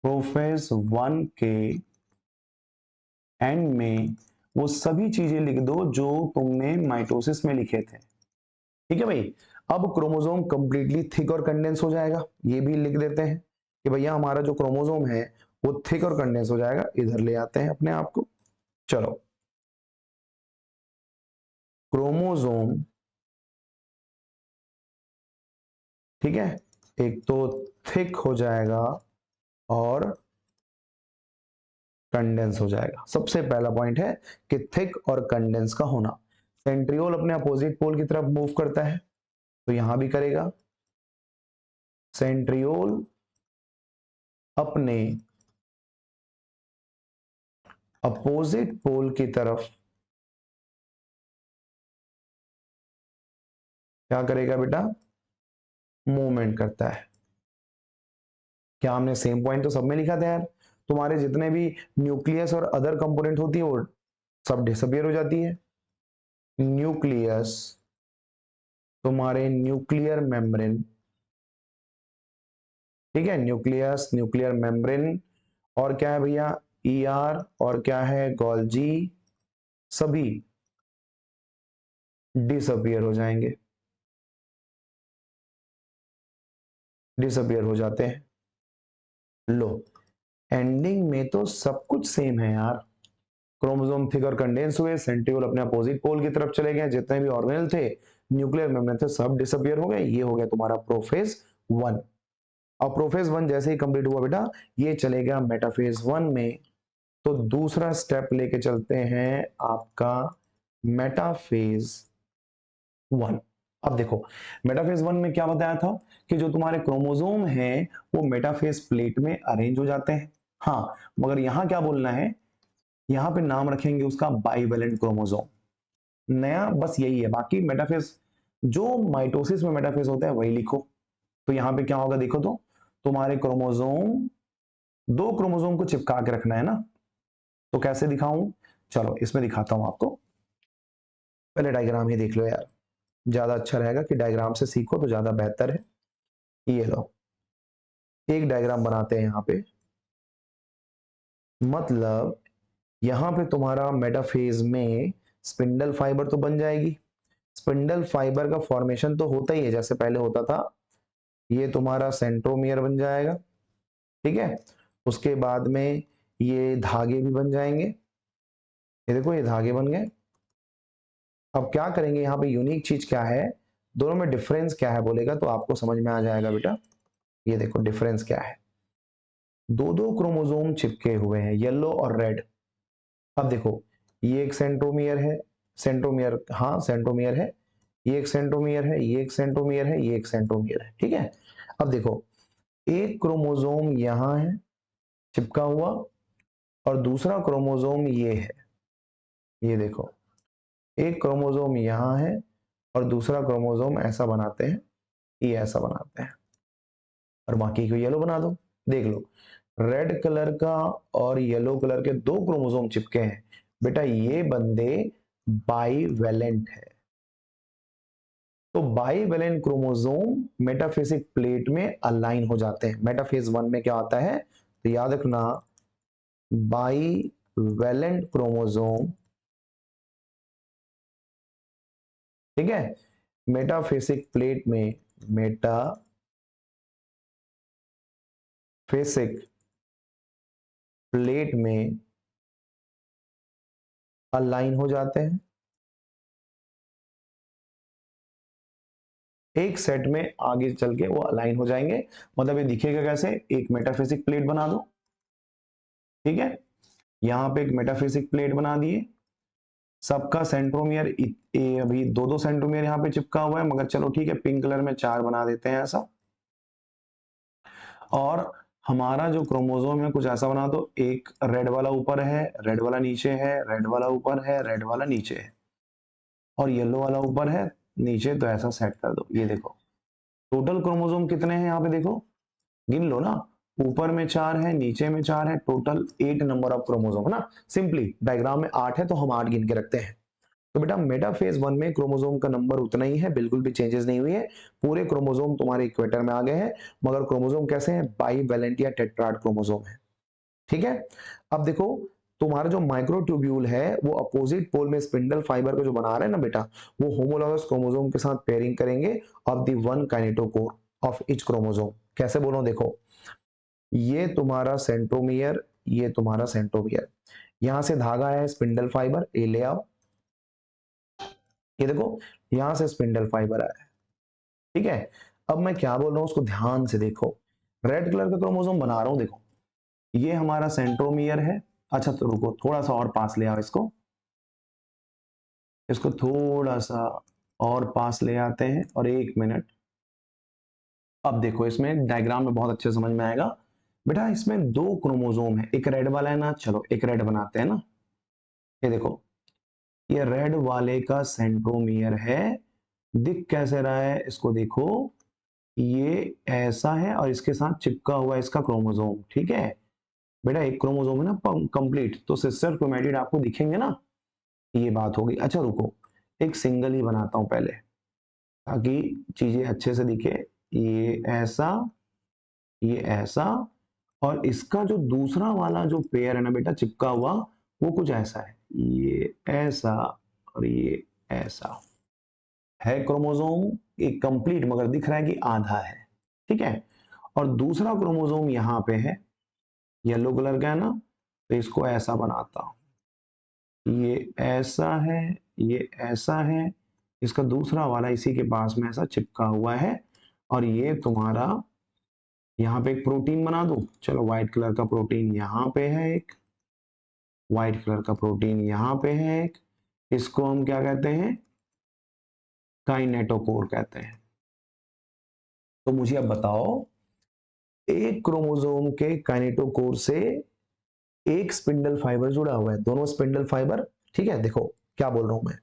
A: प्रोफेज 1 के एंड में वो सभी चीजें लिख दो जो तुमने माइटोसिस में लिखे थे। ठीक है भाई। अब क्रोमोसोम कंप्लीटली थिक और कंडेंस हो जाएगा, ये भी लिख देते हैं कि भैया हमारा जो क्रोमोसोम है वो थिक और कंडेंस हो जाएगा। इधर ले आते हैं अपने आप को। चलो, क्रोमोसोम, ठीक है, एक तो थिक हो जाएगा और कंडेंस हो जाएगा। सबसे पहला पॉइंट है कि थिक और कंडेंस का होना। सेंट्रियोल अपने अपोजिट पोल की तरफ मूव करता है, तो यहां भी करेगा। सेंट्रियोल अपने अपोजिट पोल की तरफ क्या करेगा बेटा? मूवमेंट करता है। क्या हमने सेम पॉइंट तो सब में लिखा था यार? तुम्हारे जितने भी न्यूक्लियस और अदर कंपोनेंट होती है वो सब डिसअपियर हो जाती है। न्यूक्लियस, तुम्हारे न्यूक्लियर मेम्ब्रेन, ठीक है, न्यूक्लियस, न्यूक्लियर मेम्ब्रेन, और क्या है भैया? ईआर, और क्या है? गोल्जी, सभी डिसअपियर हो जाएंगे, डिसअपियर हो जाते हैं। लो, एंडिंग में तो सब कुछ सेम है यार। क्रोमोसोम थिक और कंडेंस हुए, सेंट्रियोल अपने अपोजिट पोल की तरफ चले गए, जितने भी ऑर्गेनेल थे, न्यूक्लियर मेम्ब्रेन थे, सब डिसअपियर हो गए। ये हो गया तुम्हारा प्रोफेज 1। और प्रोफेज 1 जैसे ही कंप्लीट हुआ बेटा, ये चलेगा मेटाफेज 1 में। तो दूसरा स्टेप लेके चलते हैं आपका मेटाफेज 1। अब देखो, मेटाफेज 1 में क्या बताया था कि जो तुम्हारे क्रोमोसोम हैं वो मेटाफेज प्लेट में अरेंज हो जाते हैं। हाँ, मगर यहां क्या बोलना है, यहां पे नाम रखेंगे उसका बाइवेलेंट क्रोमोसोम। नया बस यही है, बाकी मेटाफेज जो माइटोसिस में मेटाफेज होता है वही लिखो। तो यहां पे क्या होगा देखो, तो तुम्हारे क्रोमोसोम, दो क्रोमोसोम को चिपका के रखना है ना, तो कैसे दिखाऊं? चलो इसमें दिखाता हूं आपको। पहले डायग्राम ही देख लो यार, ज्यादा अच्छा रहेगा कि डायग्राम से सीखो तो ज्यादा बेहतर है। ये लो, एक डायग्राम बनाते हैं यहां पे। मतलब यहां पे तुम्हारा मेटाफेज में स्पिंडल फाइबर तो बन जाएगी। स्पिंडल फाइबर का फॉर्मेशन तो होता ही है जैसे पहले होता था। ये तुम्हारा सेंट्रोमियर बन जाएगा, ठीक है। उसके बाद में ये धागे भी बन जाएंगे। ये देखो, ये धागे बन गए। अब क्या करेंगे यहाँ पे, यूनिक चीज क्या है, दोनों में डिफरेंस क्या है बोलेगा तो आपको समझ में आ जाएगा बेटा। ये देखो डिफरेंस क्या है, दो दो क्रोमोसोम चिपके हुए हैं, येलो और रेड। अब देखो, ये एक सेंट्रोमियर है, सेंट्रोमियर, हाँ सेंट्रोमियर है, ये एक सेंट्रोमियर है, ये एक सेंट्रोमियर है, ये एक सेंट्रोमियर है, ठीक है। अब देखो, एक क्रोमोसोम यहां है चिपका हुआ, और दूसरा क्रोमोसोम ये है। ये देखो, एक क्रोमोसोम यहां है और दूसरा क्रोमोसोम ऐसा बनाते हैं, ये ऐसा बनाते हैं, और बाकी को येलो बना दो। देख लो, रेड कलर का और येलो कलर के दो क्रोमोसोम चिपके हैं बेटा, ये बंदे बाईवेलेंट है। तो बाईवेलेंट क्रोमोसोम मेटाफेसिक प्लेट में अलाइन हो जाते हैं। मेटाफेज 1 में क्या होता है, तो याद रखना, बाईवेलेंट क्रोमोसोम, ठीक है, मेटाफेसिक प्लेट में, मेटाफेसिक प्लेट में अलाइन हो जाते हैं। एक सेट में आगे चल के वो अलाइन हो जाएंगे। मतलब ये दिखेगा कैसे, एक मेटाफिजिक प्लेट बना दो, ठीक है, यहाँ पे एक मेटाफिजिक प्लेट बना दिए, सबका सेंट्रोमियर अभी दो दो सेंट्रोमियर यहाँ पे चिपका हुआ है, मगर चलो ठीक है, पिंक कलर में 4 बना देते हैं ऐसा। और हमारा जो क्रोमोसोम है कुछ ऐसा बना दो, एक रेड वाला ऊपर है, रेड वाला नीचे है, रेड वाला ऊपर है, रेड वाला नीचे है, और येलो वाला ऊपर है नीचे, तो ऐसा सेट कर दो। ये देखो टोटल क्रोमोसोम कितने हैं यहाँ पे देखो, गिन लो ना, ऊपर में 4 है, नीचे में 4 है, टोटल 8 नंबर ऑफ क्रोमोसोम है ना। सिंपली डायग्राम में 8 है तो हम 8 गिन के रखते हैं। तो बेटा मेटाफेज 1 में क्रोमोसोम का नंबर उतना ही है, बिल्कुल भी चेंजेस नहीं हुई है, पूरे क्रोमोसोम तुम्हारे इक्वेटर में आ गए हैं, मगर क्रोमोसोम कैसे हैं, बाईवैलेंट या टेट्राड क्रोमोसोम है, ठीक है। अब देखो तुम्हारा जो माइक्रोट्यूब्यूल है वो अपोजिट पोल में स्पिंडल फाइबर का जो बना रहा है ना बेटा, वो होमोलॉगस क्रोमोसोम के साथ पेयरिंग करेंगे of the one kinetochore of each chromosome. कैसे बोलो, देखो ये तुम्हारा सेंट्रोमियर, ये तुम्हारा सेंट्रोमियर, यहां से धागा है स्पिंडल फाइबर, ये ले आओ, ये देखो यहां से स्पिंडल फाइबर आया है, ठीक है। अब मैं क्या बोल रहा हूं उसको ध्यान से देखो, रेड कलर का क्रोमोसोम बना रहा हूं, देखो ये हमारा सेंट्रोमियर है। अच्छा तो रुको, थोड़ा सा और पास ले आओ इसको, इसको थोड़ा सा और पास ले आते हैं, और 1 मिनट। अब देखो इसमें डायग्राम में बहुत अच्छे समझ में आएगा बेटा, इसमें 2 क्रोमोसोम है, एक रेड वाला है ना, चलो एक रेड बनाते हैं ना। ये देखो ये रेड वाले का सेंट्रोमियर है, दिख कैसे रहा है इसको देखो, ये ऐसा है और इसके साथ चिपका हुआ है इसका क्रोमोसोम, ठीक है बेटा, एक क्रोमोसोम है ना कंप्लीट, तो सिस्टर क्रोमेटिड आपको दिखेंगे ना, ये बात होगी। अच्छा रुको, एक सिंगल ही बनाता हूं पहले ताकि चीजें अच्छे से दिखे, ये ऐसा, और इसका जो दूसरा वाला जो पेयर है ना बेटा चिपका हुआ, वो कुछ ऐसा है, ये ऐसा और ये ऐसा है क्रोमोसोम, एक कंप्लीट, मगर दिख रहा है कि आधा है, ठीक है। और दूसरा क्रोमोसोम यहाँ पे है, येलो कलर का है ना, तो इसको ऐसा बनाता हूं, ये ऐसा है, ये ऐसा है, इसका दूसरा वाला इसी के पास में ऐसा चिपका हुआ है, और ये तुम्हारा यहाँ पे एक प्रोटीन बना दो, चलो व्हाइट कलर का प्रोटीन यहाँ पे है एक, व्हाइट कलर का प्रोटीन यहाँ पे है एक, इसको हम क्या कहते हैं, काइनेटोकोर कहते हैं। तो मुझे अब बताओ, एक क्रोमोसोम के काइनेटोकोर से एक स्पिंडल फाइबर जुड़ा हुआ है, दोनों स्पिंडल फाइबर, ठीक है। देखो क्या बोल रहा हूं मैं,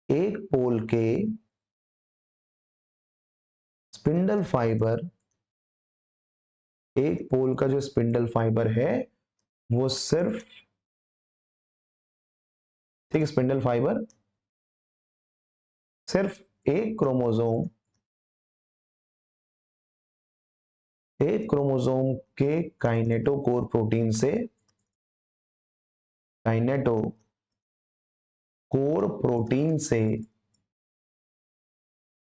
A: एक पोल के स्पिंडल फाइबर, एक पोल का जो स्पिंडल फाइबर है वो सिर्फ, ठीक, स्पिंडल फाइबर सिर्फ एक क्रोमोसोम के काइनेटोकोर प्रोटीन से, काइनेटोकोर प्रोटीन से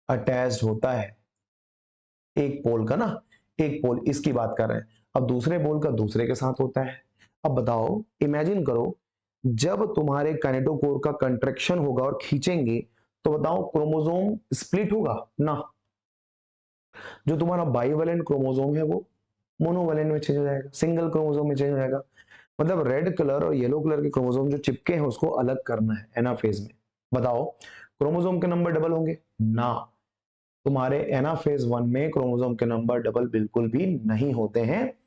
A: अटैच्ड होता है, एक पोल का ना, एक पोल इसकी बात कर रहे हैं, अब दूसरे पोल का दूसरे के साथ होता है। अब बताओ, इमेजिन करो जब तुम्हारे काइनेटोकोर का कंट्रैक्शन होगा और खींचेंगे, तो बताओ क्रोमोसोम स्प्लिट होगा ना, जो तुम्हारा बाईवैलेंट क्रोमोसोम है वो मोनोवैलेंट में चेंज हो जाएगा, सिंगल क्रोमोसोम में चेंज हो जाएगा। मतलब रेड कलर और येलो कलर के क्रोमोसोम जो चिपके हैं उसको अलग करना है एनाफेज में। बताओ क्रोमोसोम के नंबर डबल होंगे ना, तुम्हारे एनाफेज 1 में क्रोमोसोम के नंबर डबल बिल्कुल भी नहीं होते हैं।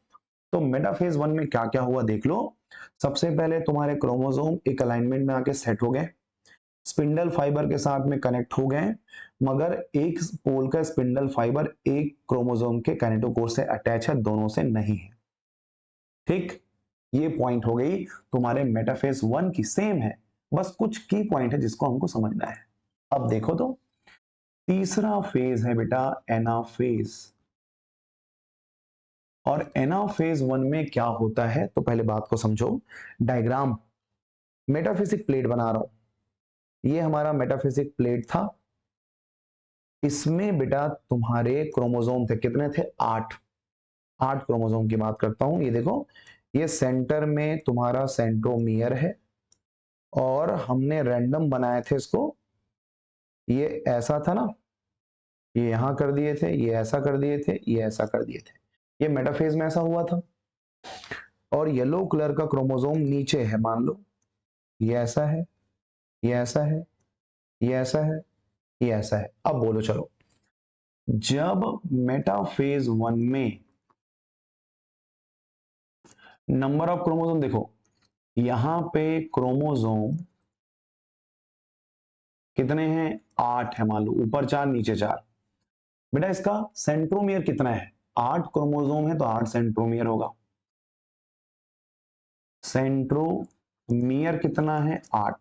A: तो मेटाफेज 1 में क्या क्या हुआ देख लो। सबसे पहले तुम्हारे क्रोमोसोम एक अलाइनमेंट में आके सेट हो गए, स्पिंडल फाइबर के साथ में कनेक्ट हो गए, मगर एक पोल का स्पिंडल फाइबर एक क्रोमोसोम के काइनेटोकोर से अटैच है, दोनों से नहीं है, ठीक। ये पॉइंट हो गई तुम्हारे मेटाफेज 1 की, सेम है, बस कुछ की पॉइंट है जिसको हमको समझना है। अब देखो तो तीसरा फेज है बेटा एनाफेज, और एनाफेज 1 में क्या होता है, तो पहले बात को समझो। डायग्राम, मेटाफिजिक प्लेट बना रहा हूं, ये हमारा मेटाफिजिक प्लेट था, इसमें बेटा तुम्हारे क्रोमोसोम थे, कितने थे, 8, 8 क्रोमोसोम की बात करता हूं। ये देखो ये सेंटर में तुम्हारा सेंट्रोमियर है, और हमने रैंडम बनाए थे इसको, ये ऐसा था ना, ये यहां कर दिए थे, ये ऐसा कर दिए थे, ये ऐसा कर दिए थे, ये मेटाफेज में ऐसा हुआ था। और येलो कलर का क्रोमोसोम नीचे है, मान लो ये ऐसा है, ये ऐसा है, ये ऐसा है, ये ऐसा है। अब बोलो चलो, जब मेटाफेज 1 में नंबर ऑफ क्रोमोसोम देखो, यहां पे क्रोमोसोम कितने हैं, 8 है, मान लो ऊपर 4 नीचे 4। बेटा इसका सेंट्रोमियर कितना है, 8 क्रोमोसोम है तो 8 सेंट्रोमियर होगा। सेंट्रोमियर कितना है, 8।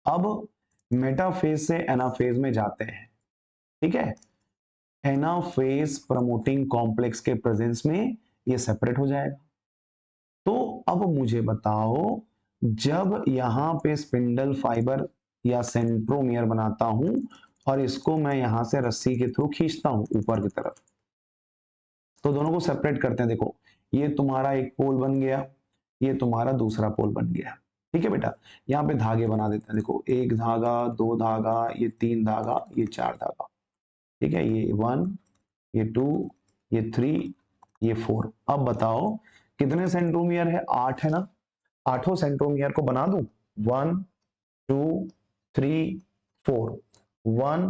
A: अब मेटाफेज से एनाफेज में जाते हैं, ठीक है। एनाफेज प्रमोटिंग कॉम्प्लेक्स के प्रेजेंस में ये सेपरेट हो जाएगा। तो अब मुझे बताओ, जब यहां पे स्पिंडल फाइबर या सेंट्रोमियर बनाता हूं और इसको मैं यहां से रस्सी के थ्रू खींचता हूं ऊपर की तरफ, तो दोनों को सेपरेट करते हैं। देखो ये तुम्हारा एक पोल बन गया, ये तुम्हारा दूसरा पोल बन गया, ठीक है बेटा। यहाँ पे धागे बना देते हैं, देखो एक धागा, दो धागा, ये 3 धागा, ये 4 धागा, ठीक है। ये 1, ये 2, ये 3, ये 4। अब बताओ कितने सेंट्रोमियर है, 8 है ना। 8 सेंट्रोमियर को बना दूं, 1 2 3 4, 1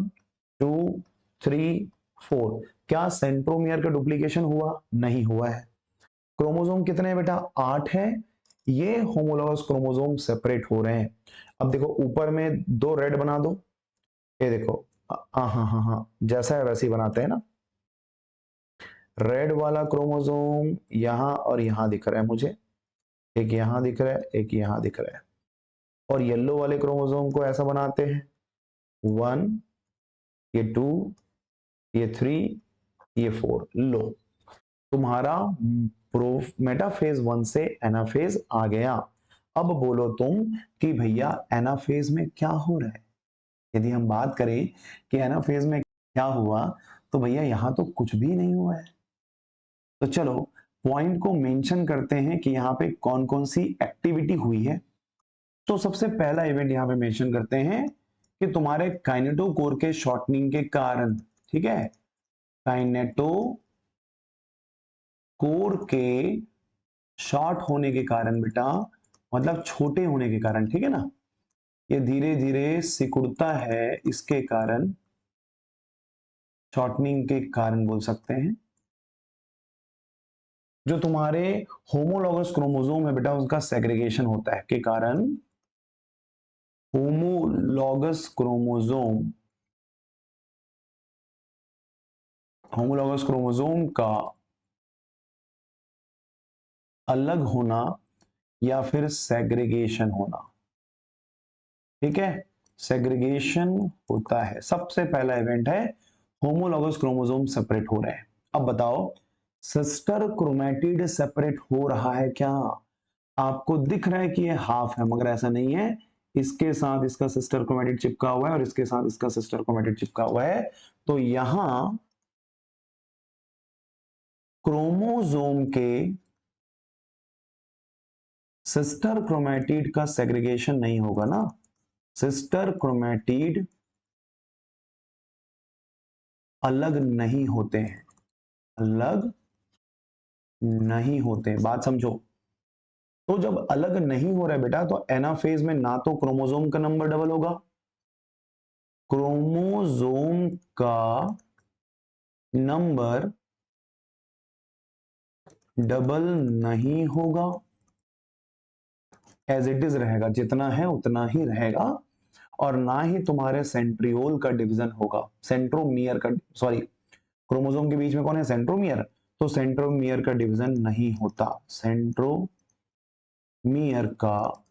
A: 2 3 4। क्या सेंट्रोमियर का डुप्लीकेशन हुआ, नहीं हुआ है। क्रोमोसोम कितने हैं बेटा, 8 है। ये होमोलॉगस क्रोमोसोम सेपरेट हो रहे हैं। अब देखो ऊपर में 2 रेड बना दो, ये देखो, हाँ हाँ हाँ हाँ, जैसा है वैसे ही बनाते हैं ना। रेड वाला क्रोमोसोम यहां और यहां दिख रहा है मुझे, एक यहां दिख रहा है, एक यहां दिख रहा है। और येलो वाले क्रोमोसोम को ऐसा बनाते हैं, 1, ये 2, ये 3, ये 4। लो तुम्हारा प्रूफ मेटाफेज 1 से एनाफेज आ गया। अब बोलो तुम कि भैया एनाफेज में क्या हो रहा है। यदि हम बात करें कि एनाफेज में क्या हुआ, तो भैया यहां तो कुछ भी नहीं हुआ है। तो चलो पॉइंट को मेंशन करते हैं कि यहाँ पे कौन कौन सी एक्टिविटी हुई है। तो सबसे पहला इवेंट यहाँ पे मेंशन करते हैं कि तुम्हारे काइनेटोकोर के शॉर्टनिंग के कारण, ठीक है, काइनेटोकोर के शॉर्ट होने के कारण बेटा, मतलब छोटे होने के कारण, ठीक है ना, ये धीरे धीरे सिकुड़ता है, इसके कारण, शॉर्टनिंग के कारण बोल सकते हैं। जो तुम्हारे होमोलॉगस क्रोमोसोम है बेटा, उसका सेग्रीगेशन होता है के कारण होमोलॉगस क्रोमोसोम, होमोलॉगस क्रोमोसोम का अलग होना या फिर सेग्रीगेशन होना, ठीक है, सेग्रीगेशन होता है। सबसे पहला इवेंट है होमोलॉगस क्रोमोसोम सेपरेट हो रहे हैं। अब बताओ सिस्टर क्रोमैटिड सेपरेट हो रहा है क्या। आपको दिख रहा है कि ये हाफ है, मगर ऐसा नहीं है। इसके साथ इसका सिस्टर क्रोमैटिड चिपका हुआ है और इसके साथ इसका सिस्टर क्रोमैटिड चिपका हुआ है। तो यहां क्रोमोसोम के सिस्टर क्रोमैटिड का सेग्रीगेशन नहीं होगा ना। सिस्टर क्रोमैटिड अलग नहीं होते हैं, अलग नहीं होते, बात समझो। तो जब अलग नहीं हो रहा है बेटा, तो एनाफेज में ना तो क्रोमोसोम का नंबर डबल होगा, क्रोमोसोम का नंबर डबल नहीं होगा, एज इट इज रहेगा, जितना है उतना ही रहेगा। और ना ही तुम्हारे सेंट्रियोल का डिवीजन होगा, सेंट्रोमियर का, सॉरी, क्रोमोसोम के बीच में कौन है, सेंट्रोमियर। तो सेंट्रोमियर का डिवीजन नहीं होता, सेंट्रोमियर का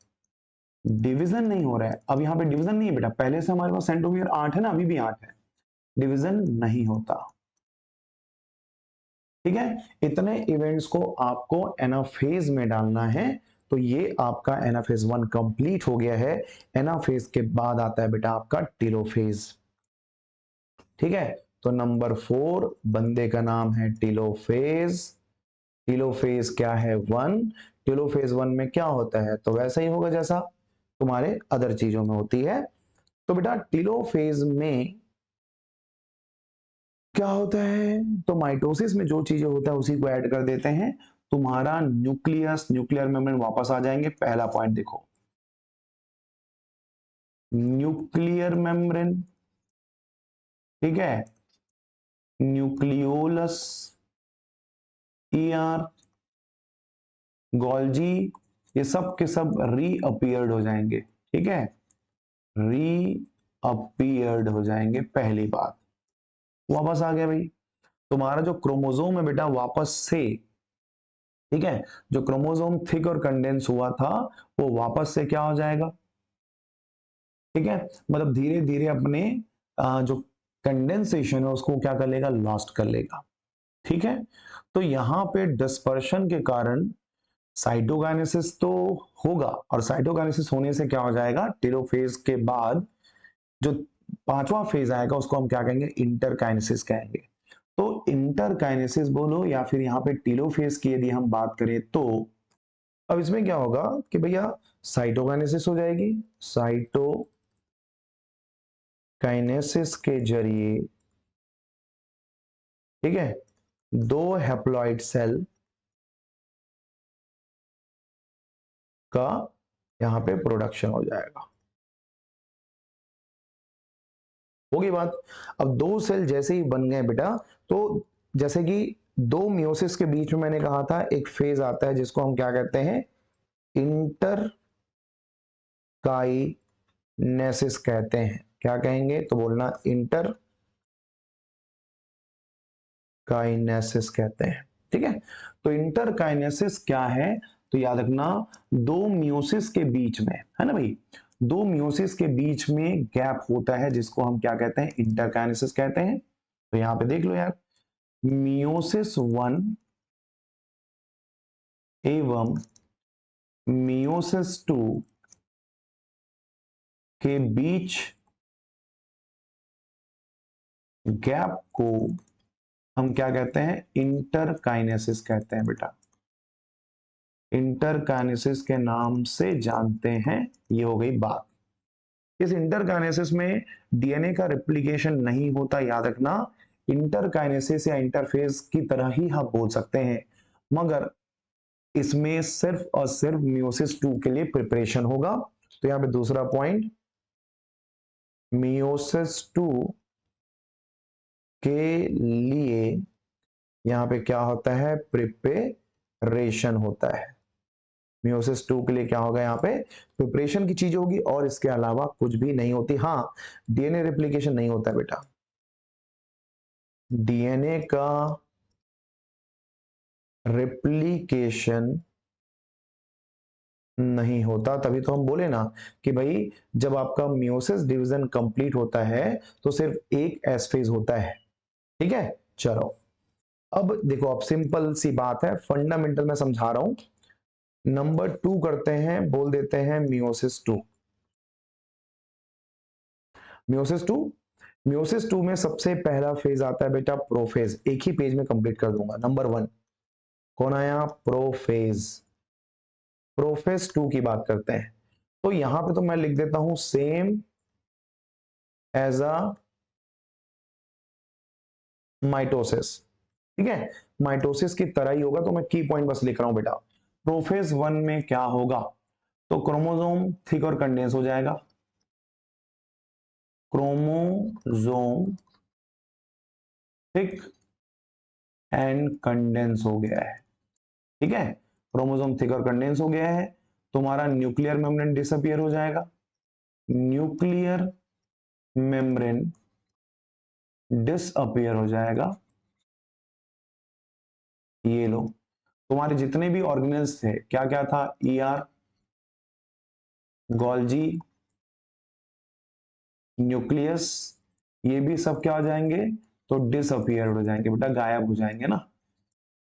A: डिवीजन नहीं हो रहा है। अब यहाँ पे डिवीजन नहीं है बेटा, पहले से हमारे पास सेंट्रोमियर 8 है ना, अभी भी 8 है, डिवीजन नहीं होता, ठीक है। इतने इवेंट्स को आपको एनाफेज में डालना है। तो ये आपका एनाफेज 1 कंप्लीट हो गया है। एनाफेज के बाद आता है बेटा आपका टेलोफेज, ठीक है। तो नंबर 4 बंदे का नाम है टेलोफेज। टेलोफेज क्या है, 1। टेलोफेज 1 में क्या होता है, तो वैसा ही होगा जैसा तुम्हारे अदर चीजों में होती है। तो बेटा टेलोफेज में क्या होता है, तो माइटोसिस में जो चीजें होता है उसी को ऐड कर देते हैं, तुम्हारा न्यूक्लियस, न्यूक्लियर मेम्ब्रेन वापस आ जाएंगे। पहला पॉइंट देखो, न्यूक्लियर मेम्ब्रेन, ठीक है, न्यूक्लियोलस, ईआर, गोल्जी, ये सब के सब रीअपियर्ड हो जाएंगे, ठीक है, रीअपियर्ड हो जाएंगे। पहली बात, वापस आ गया भाई तुम्हारा जो क्रोमोसोम है बेटा, वापस से, ठीक है, जो क्रोमोसोम थिक और कंडेंस हुआ था वो वापस से क्या हो जाएगा, ठीक है, मतलब धीरे धीरे अपने जो कंडेंसेशन है उसको क्या कर लेगा, लॉस्ट कर लेगा, ठीक है। तो यहां पे डिस्पर्शन के कारण साइटोकाइनेसिस तो होगा, और साइटोकाइनेसिस होने से क्या हो जाएगा, टेलोफेज के बाद जो पांचवा फेज आएगा उसको हम क्या कहेंगे, इंटरकाइनेसिस कहेंगे। तो इंटरकाइनेसिस बोलो या फिर यहाँ पे टेलोफेज की यदि हम बात करें तो अब इसमें क्या होगा कि भैया साइटोकाइनेसिस हो जाएगी, साइटोकाइनेसिस के जरिए, ठीक है, दो हैप्लॉइड सेल का यहां पे प्रोडक्शन हो जाएगा, होगी बात। अब दो सेल जैसे ही बन गए बेटा, तो जैसे कि दो मियोसिस के बीच में मैंने कहा था एक फेज आता है जिसको हम क्या कहते हैं, इंटरकाइनेसिस कहते हैं। क्या कहेंगे, तो बोलना इंटरकाइनेसिस कहते हैं, ठीक है। तो इंटरकाइनेसिस क्या है, तो याद रखना, दो मियोसिस के बीच में, है ना भाई, दो मियोसिस के बीच में गैप होता है जिसको हम क्या कहते हैं, इंटरकाइनेसिस कहते हैं। तो यहां पे देख लो यार, मियोसिस वन एवं मियोसिस टू के बीच गैप को हम क्या कहते हैं, इंटरकाइनेसिस कहते हैं बेटा, इंटरकाइनेसिस के नाम से जानते हैं। ये हो गई बात। इस इंटरकाइनेसिस में डीएनए का रिप्लिकेशन नहीं होता, याद रखना, इंटरकाइनेसिस या इंटरफेज की तरह ही हम बोल सकते हैं, मगर इसमें सिर्फ और सिर्फ मियोसिस 2 के लिए प्रिपरेशन होगा। तो यहां पे दूसरा पॉइंट, मियोसिस 2 के लिए यहां पे क्या होता है, प्रिपरेशन होता है। मियोसिस 2 के लिए क्या होगा, यहाँ पे प्रिपरेशन की चीज होगी और इसके अलावा कुछ भी नहीं होती। हाँ, डीएनए रिप्लिकेशन नहीं होता बेटा, डीएनए का रिप्लिकेशन नहीं होता। तभी तो हम बोले ना कि भाई जब आपका मियोसिस डिवीजन कंप्लीट होता है तो सिर्फ एक एस फेज होता है, ठीक है। चलो अब देखो, अब सिंपल सी बात है, फंडामेंटल मैं समझा रहा हूं। नंबर 2 करते हैं, बोल देते हैं मियोसिस 2। मियोसिस 2, मियोसिस 2 में सबसे पहला फेज आता है बेटा प्रोफेज। एक ही पेज में कंप्लीट कर दूंगा। नंबर 1 कौन आया, प्रोफेज। प्रोफेज 2 की बात करते हैं, तो यहां पे तो मैं लिख देता हूं सेम एज अ माइटोसिस, ठीक है, माइटोसिस की तरह ही होगा। तो मैं की पॉइंट बस लिख रहा हूं बेटा। प्रोफेज 1 में क्या होगा, तो क्रोमोसोम थिक और कंडेंस हो जाएगा, क्रोमोसोम थिक एंड कंडेंस हो गया है, ठीक है, क्रोमोसोम थिक और कंडेंस हो गया है। तुम्हारा न्यूक्लियर मेम्ब्रेन डिसअपियर हो जाएगा, न्यूक्लियर मेम्ब्रेन डिसअपियर हो जाएगा। ये लो, तुम्हारे जितने भी ऑर्गेनेल्स थे, क्या क्या था, ईआर, गोल्जी, न्यूक्लियस, ये भी सब क्या हो जाएंगे, तो डिसअपियर हो जाएंगे बेटा, गायब हो जाएंगे ना।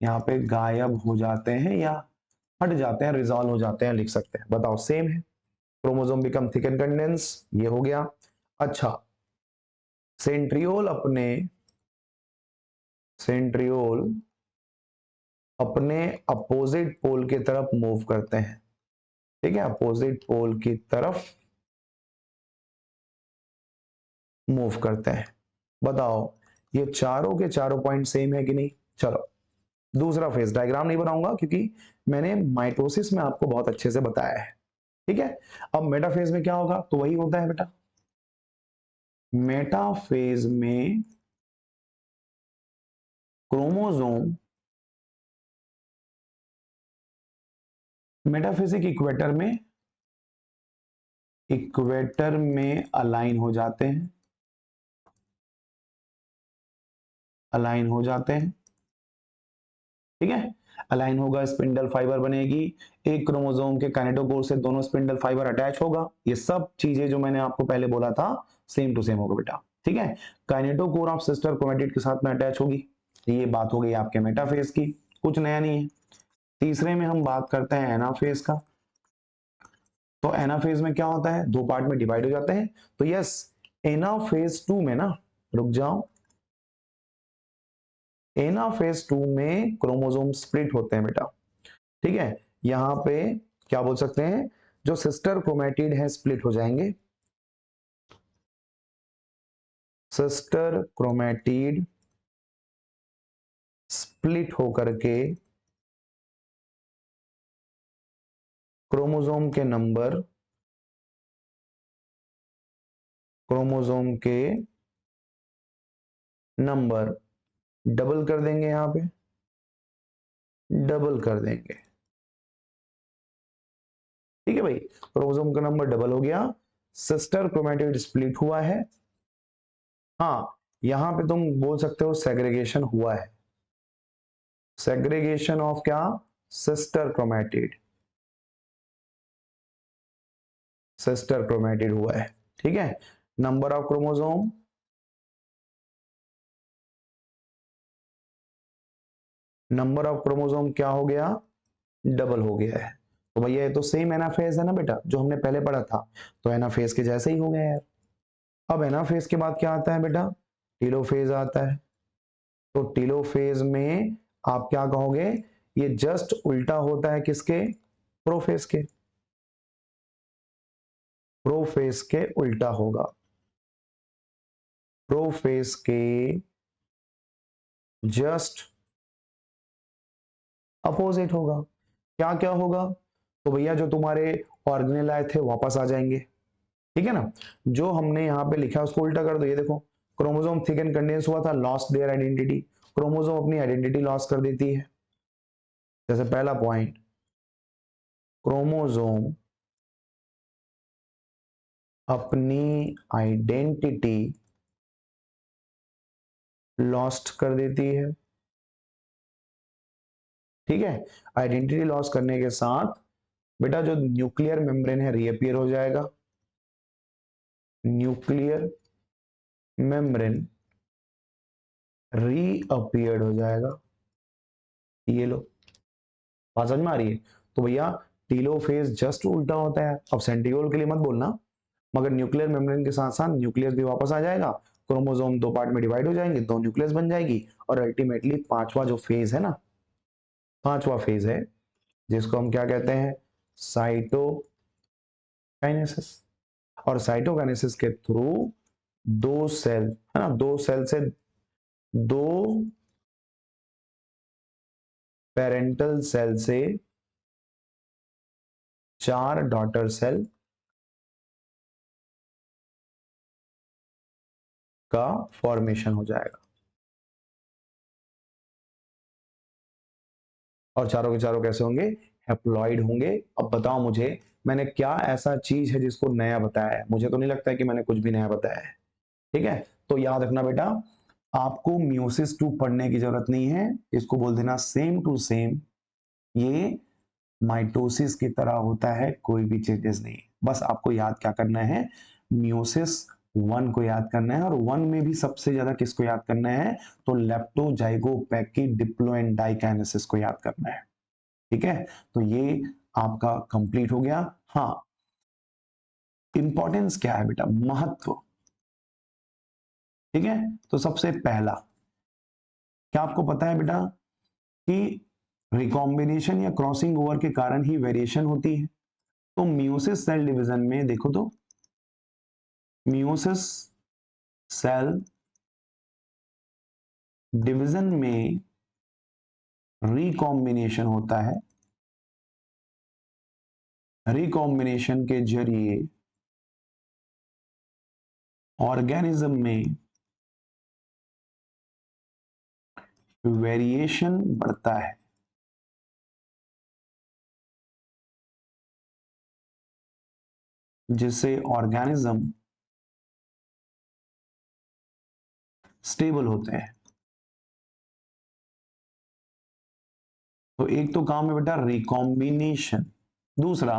A: यहाँ पे गायब हो जाते हैं या हट जाते हैं, रिजॉल्व हो जाते हैं लिख सकते हैं। बताओ, सेम है, chromosome become thick and condense, ये हो गया। अच्छा, सेंट्रियोल अपने अपोजिट पोल की तरफ मूव करते हैं, ठीक है, अपोजिट पोल की तरफ मूव करते हैं। बताओ, ये चारों के चारों पॉइंट सेम है कि नहीं। चलो दूसरा फेज, डायग्राम नहीं बनाऊंगा क्योंकि मैंने माइटोसिस में आपको बहुत अच्छे से बताया है। ठीक है, अब मेटाफेज में क्या होगा, तो वही होता है बेटा, मेटाफेज में क्रोमोसोम मेटाफिजिक इक्वेटर में अलाइन हो जाते हैं, अलाइन हो जाते हैं। ठीक है, अलाइन होगा, स्पिंडल फाइबर बनेगी, एक क्रोमोसोम के काइनेटोकोर से दोनों स्पिंडल फाइबर अटैच होगा। ये सब चीजें जो मैंने आपको पहले बोला था सेम टू सेम होगा बेटा। ठीक है, काइनेटोकोर ऑफ सिस्टर क्रोमेटिड के साथ में अटैच होगी। ये बात हो गई आपके मेटाफेज की, कुछ नया नहीं है। तीसरे में हम बात करते हैं एनाफेज का। तो एनाफेज में क्या होता है, दो पार्ट में डिवाइड हो जाते हैं। तो यस, एनाफेज 2 में ना, रुक जाओ, एनाफेज 2 में क्रोमोसोम स्प्लिट होते हैं बेटा। ठीक है, यहां पे क्या बोल सकते हैं, जो सिस्टर क्रोमेटिड है स्प्लिट हो जाएंगे, सिस्टर क्रोमेटिड स्प्लिट होकर के क्रोमोसोम के नंबर, क्रोमोसोम के नंबर डबल कर देंगे, यहां पे डबल कर देंगे। ठीक है भाई, क्रोमोसोम का नंबर डबल हो गया, सिस्टर क्रोमेटिड स्प्लिट हुआ है। हाँ, यहां पे तुम बोल सकते हो सेग्रीगेशन हुआ है, सेग्रीगेशन ऑफ क्या, सिस्टर क्रोमेटिड, सिस्टर क्रोमेटिड हुआ है। ठीक है, number of chromosome, number of chromosome क्या हो गया, डबल हो गया है। तो भैया ये तो सेम एनाफेज है ना बेटा, जो हमने पहले पढ़ा था, तो एनाफेज के जैसे ही हो गया यार। अब एनाफेज के बाद क्या आता है बेटा, टीलोफेज आता है। तो टीलोफेज में आप क्या कहोगे, ये जस्ट उल्टा होता है किसके, प्रोफेज के, प्रोफेज के उल्टा होगा, प्रोफेज के जस्ट अपोजिट होगा। क्या क्या होगा, तो भैया जो तुम्हारे ऑर्गेनेल आए थे वापस आ जाएंगे। ठीक है ना, जो हमने यहाँ पे लिखा है उसको उल्टा कर दो। ये देखो, क्रोमोसोम थिक एंड कंडेंस हुआ था, लॉस्ट देयर आइडेंटिटी, क्रोमोसोम अपनी आइडेंटिटी लॉस कर देती है। जैसे पहला पॉइंट, क्रोमोसोम अपनी आइडेंटिटी लॉस्ट कर देती है। ठीक है, आइडेंटिटी लॉस करने के साथ बेटा जो न्यूक्लियर मेम्ब्रेन है रीअपियर हो जाएगा, न्यूक्लियर मेम्ब्रेन रीअपियर्ड हो जाएगा। ये लो, बात समझ में आ रही है। तो भैया टीलोफेज जस्ट उल्टा होता है। अब सेंट्रियोल के लिए मत बोलना, मगर न्यूक्लियर मेम्ब्रेन के साथ साथ न्यूक्लियस भी वापस आ जाएगा, क्रोमोसोम दो पार्ट में डिवाइड हो जाएंगे, दो न्यूक्लियस बन जाएगी, और अल्टीमेटली पांचवा जो फेज है ना, पांचवा फेज है जिसको हम क्या कहते हैं, साइटोकाइनेसिस। और साइटोकाइनेसिस के थ्रू दो सेल है ना, दो सेल से दो पेरेंटल सेल से चार डॉटर सेल का फॉर्मेशन हो जाएगा, और चारों के चारों कैसे होंगे, हैप्लॉइड होंगे। अब बताओ मुझे, मैंने क्या ऐसा चीज है जिसको नया बताया है, मुझे तो नहीं लगता है कि मैंने कुछ भी नया बताया है। ठीक है, तो याद रखना बेटा, आपको मियोसिस 2 पढ़ने की जरूरत नहीं है, इसको बोल देना सेम टू सेम, ये माइटोसिस की तरह होता है, कोई भी चेंजेस नहीं। बस आपको याद क्या करना है, मियोसिस 1 को याद करना है, और 1 में भी सबसे ज्यादा किसको याद करना है, तो लेप्टोजाइगोपैकी डिप्लोएंड डाइकाइनेसिस को याद करना है। ठीक है, तो ये आपका कंप्लीट हो गया। हाँ, इंपॉर्टेंस क्या है बेटा, महत्व। ठीक है, तो सबसे पहला, क्या आपको पता है बेटा कि रिकॉम्बिनेशन या क्रॉसिंग ओवर के कारण ही वेरिएशन होती है। तो मियोसिस सेल डिवीजन में देखो, तो मियोसिस सेल डिवीजन में रिकॉम्बिनेशन होता है, रिकॉम्बिनेशन के जरिए ऑर्गेनिज्म में वेरिएशन बढ़ता है, जिससे ऑर्गेनिज्म स्टेबल होते हैं। तो एक तो काम है बेटा रिकॉम्बिनेशन, दूसरा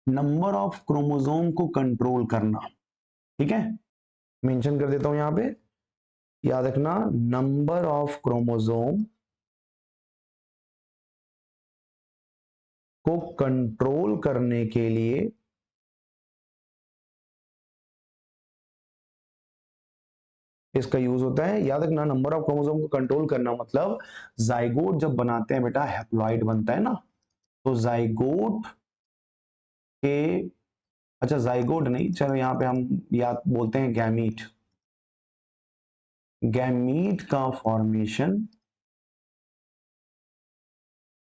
A: नंबर ऑफ क्रोमोसोम को कंट्रोल करना। ठीक है, मेंशन कर देता हूं यहां पे, याद रखना नंबर ऑफ क्रोमोसोम को कंट्रोल करने के लिए इसका यूज होता है। याद रखना नंबर ऑफ क्रोमोसोम को कंट्रोल करना मतलब जाइगोट जब बनाते हैं बेटा हैप्लॉइड बनता है ना, तो जाइगोट के, अच्छा जाइगोट नहीं, चलो यहां पे हम याद बोलते हैं गैमीट, गैमीट का फॉर्मेशन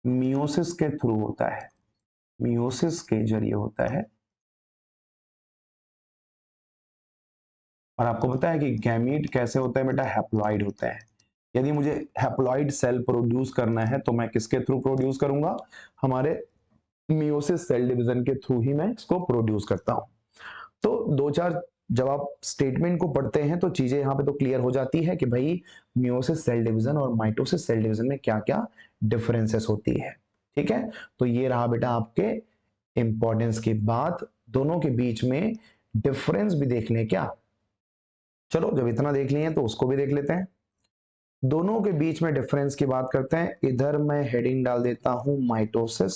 A: मियोसिस के थ्रू होता है, मियोसिस के जरिए होता है। और आपको पता है कि गैमीट कैसे होता है बेटा, हैप्लॉइड होता है। यदि मुझे हैप्लॉइड सेल प्रोड्यूस करना है तो मैं किसके थ्रू प्रोड्यूस करूंगा, हमारे मियोसिस सेल डिवीजन के थ्रू ही मैं इसको प्रोड्यूस करता हूं। तो दो चार जब आप स्टेटमेंट को पढ़ते हैं तो चीजें यहां पे तो क्लियर हो जाती है कि भाई मियोसिस सेल डिवीजन और माइटोसिस सेल डिवीजन में क्या क्या डिफरेंसेस होती है। ठीक है, तो ये रहा बेटा आपके इंपॉर्टेंस की बात, दोनों के बीच में डिफरेंस भी देख लें क्या। चलो जब इतना देख लिए तो उसको भी देख लेते हैं, दोनों के बीच में डिफरेंस की बात करते हैं। इधर मैं हेडिंग डाल देता हूं माइटोसिस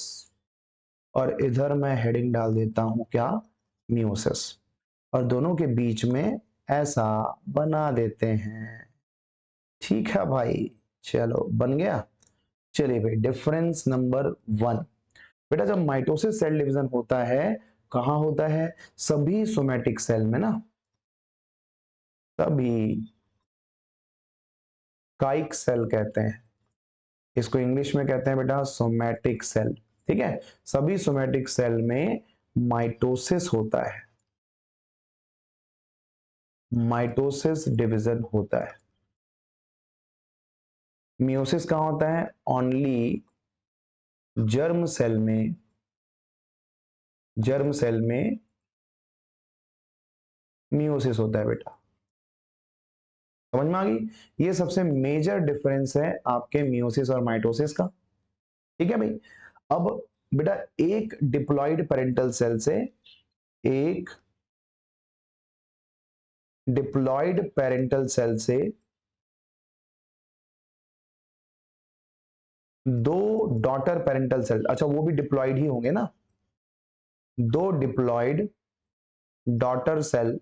A: और इधर मैं हेडिंग डाल देता हूं क्या, मियोसिस, और दोनों के बीच में ऐसा बना देते हैं। ठीक है भाई, चलो बन गया। चलिए भाई डिफरेंस नंबर 1, बेटा जब माइटोसिस सेल डिवीजन होता है कहां होता है, सभी सोमैटिक सेल में ना, सभी काइक सेल कहते हैं इसको, इंग्लिश में कहते हैं बेटा सोमैटिक सेल। ठीक है, सभी सोमैटिक सेल में माइटोसिस होता है, माइटोसिस डिवीजन होता है। मियोसिस कहां होता है, ओनली जर्म सेल में, जर्म सेल में मियोसिस होता है बेटा। समझ में आ गई, ये सबसे मेजर डिफरेंस है आपके मियोसिस और माइटोसिस का। ठीक है भाई, अब बेटा एक डिप्लॉइड पेरेंटल सेल से, एक डिप्लॉइड पेरेंटल सेल से दो डॉटर पेरेंटल सेल, अच्छा वो भी डिप्लॉइड ही होंगे ना, दो डिप्लॉइड डॉटर सेल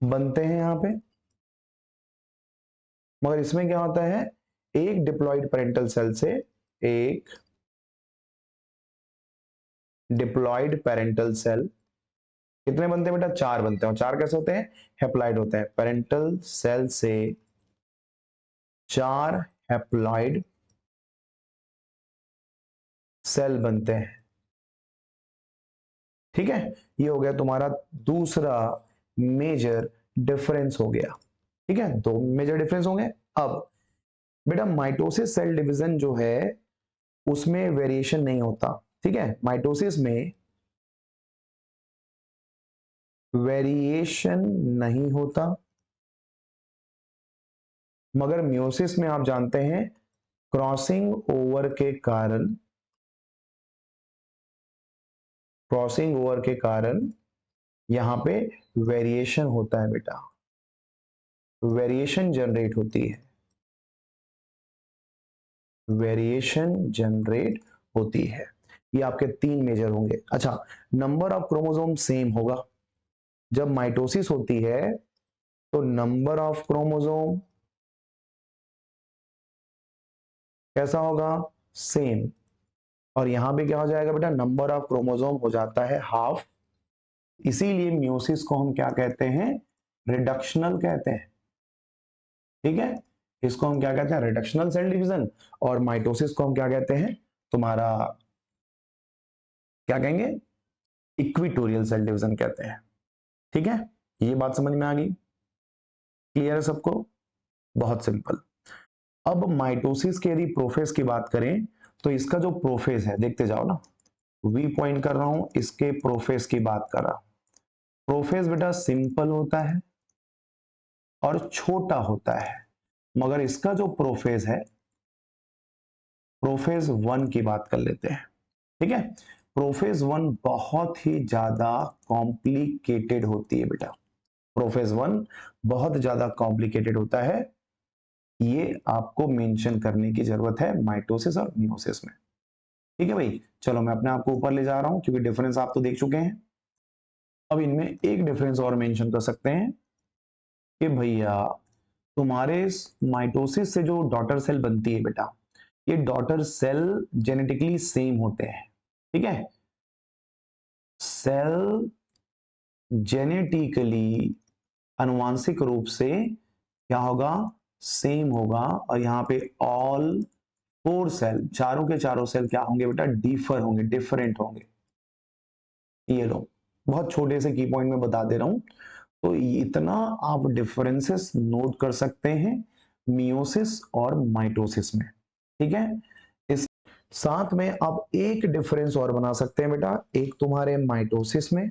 A: बनते हैं यहां पे। मगर इसमें क्या होता है, एक डिप्लॉइड पेरेंटल सेल से, एक डिप्लॉइड पेरेंटल सेल कितने बनते हैं बेटा, चार बनते हैं। और चार कैसे होते हैं, हैप्लॉइड होते हैं। पेरेंटल सेल से चार हैप्लॉइड सेल बनते हैं। ठीक है, ये हो गया तुम्हारा दूसरा मेजर डिफरेंस हो गया। ठीक है, दो मेजर डिफरेंस होंगे। अब बेटा माइटोसिस सेल डिवीजन जो है उसमें वेरिएशन नहीं होता। ठीक है, माइटोसिस में वेरिएशन नहीं होता, मगर मियोसिस में आप जानते हैं क्रॉसिंग ओवर के कारण, क्रॉसिंग ओवर के कारण यहां पे वेरिएशन होता है बेटा, वेरिएशन जनरेट होती है, वेरिएशन जनरेट होती है। ये आपके तीन मेजर होंगे। अच्छा, नंबर ऑफ क्रोमोसोम सेम होगा, जब माइटोसिस होती है तो नंबर ऑफ क्रोमोसोम कैसा होगा, सेम। और यहां पे क्या हो जाएगा बेटा, नंबर ऑफ क्रोमोसोम हो जाता है हाफ। इसीलिए मियोसिस को हम क्या कहते हैं, रिडक्शनल कहते हैं। ठीक है, इसको हम क्या कहते हैं, रिडक्शनल सेल डिवीजन, और माइटोसिस को हम क्या कहते हैं, तुम्हारा क्या कहेंगे, इक्विटोरियल सेल डिवीजन कहते हैं। ठीक है, ये बात समझ में आ गई, क्लियर है सबको, बहुत सिंपल। अब माइटोसिस के यदि प्रोफेज की बात करें तो इसका जो प्रोफेज है, देखते जाओ ना, वी पॉइंट कर रहा हूं, इसके प्रोफेज की बात कर रहा। प्रोफेज बेटा सिंपल होता है और छोटा होता है, मगर इसका जो प्रोफेज है, प्रोफेज 1 की बात कर लेते हैं। ठीक है, प्रोफेज 1 बहुत ही ज्यादा कॉम्प्लिकेटेड होती है बेटा, प्रोफेज 1 बहुत ज्यादा कॉम्प्लिकेटेड होता है, ये आपको मेंशन करने की जरूरत है माइटोसिस और मियोसिस में। ठीक है भाई, चलो मैं अपने आप को ऊपर ले जा रहा हूं क्योंकि डिफरेंस आप तो देख चुके हैं। अब इनमें एक डिफरेंस और मेंशन कर सकते हैं कि भैया तुम्हारे माइटोसिस से जो डॉटर सेल बनती है बेटा, ये डॉटर सेल जेनेटिकली सेम होते हैं। ठीक है, सेल जेनेटिकली अनुवांशिक रूप से क्या होगा, सेम होगा, और यहां पे ऑल फोर सेल, चारों के चारों सेल क्या होंगे बेटा, डिफर होंगे, डिफरेंट होंगे। ये लो, बहुत छोटे से की पॉइंट में बता दे रहा हूं, तो इतना आप डिफरेंसेस नोट कर सकते हैं मियोसिस और माइटोसिस में। ठीक है, इस साथ में आप एक डिफरेंस और बना सकते हैं बेटा, एक तुम्हारे माइटोसिस में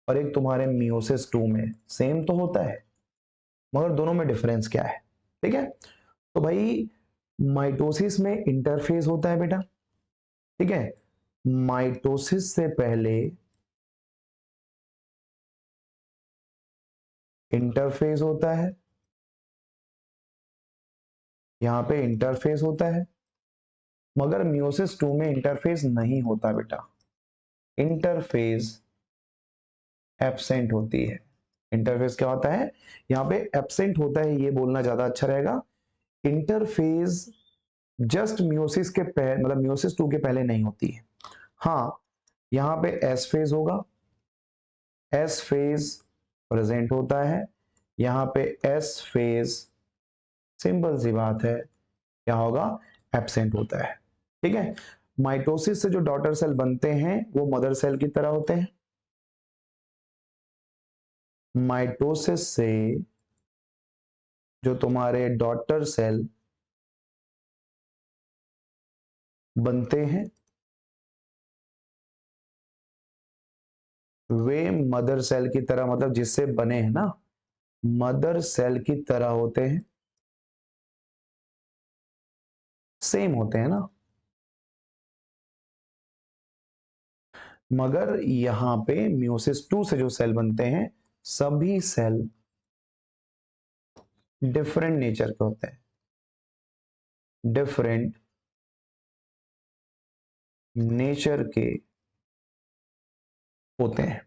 A: और एक तुम्हारे मियोसिस 2 में। सेम तो होता है मगर दोनों में डिफरेंस क्या है। ठीक है, तो भाई माइटोसिस में इंटरफेज होता है बेटा। ठीक है, माइटोसिस से पहले इंटरफेज होता है, यहां पे इंटरफेज होता है, मगर मियोसिस 2 में इंटरफेज नहीं होता बेटा, इंटरफेज एब्सेंट होती है। इंटरफेस क्या होता है, यहां पे एब्सेंट होता है, ये बोलना ज्यादा अच्छा रहेगा। इंटरफेज जस्ट मियोसिस के पहले, मतलब मियोसिस 2 के पहले नहीं होती है। हाँ, यहां पे एस फेज होगा, एस फेज प्रेजेंट होता है, यहां पे एस फेज सिंपल सी बात है क्या होगा, एब्सेंट होता है। ठीक है, माइटोसिस से जो डॉटर सेल बनते हैं वो मदर सेल की तरह होते हैं, माइटोसिस से जो तुम्हारे डॉटर सेल बनते हैं वे मदर सेल की तरह, मतलब जिससे बने हैं ना, मदर सेल की तरह होते हैं, सेम होते हैं ना। मगर यहां पे मियोसिस 2 से जो सेल बनते हैं, सभी सेल डिफरेंट नेचर के होते हैं, डिफरेंट नेचर के होते हैं।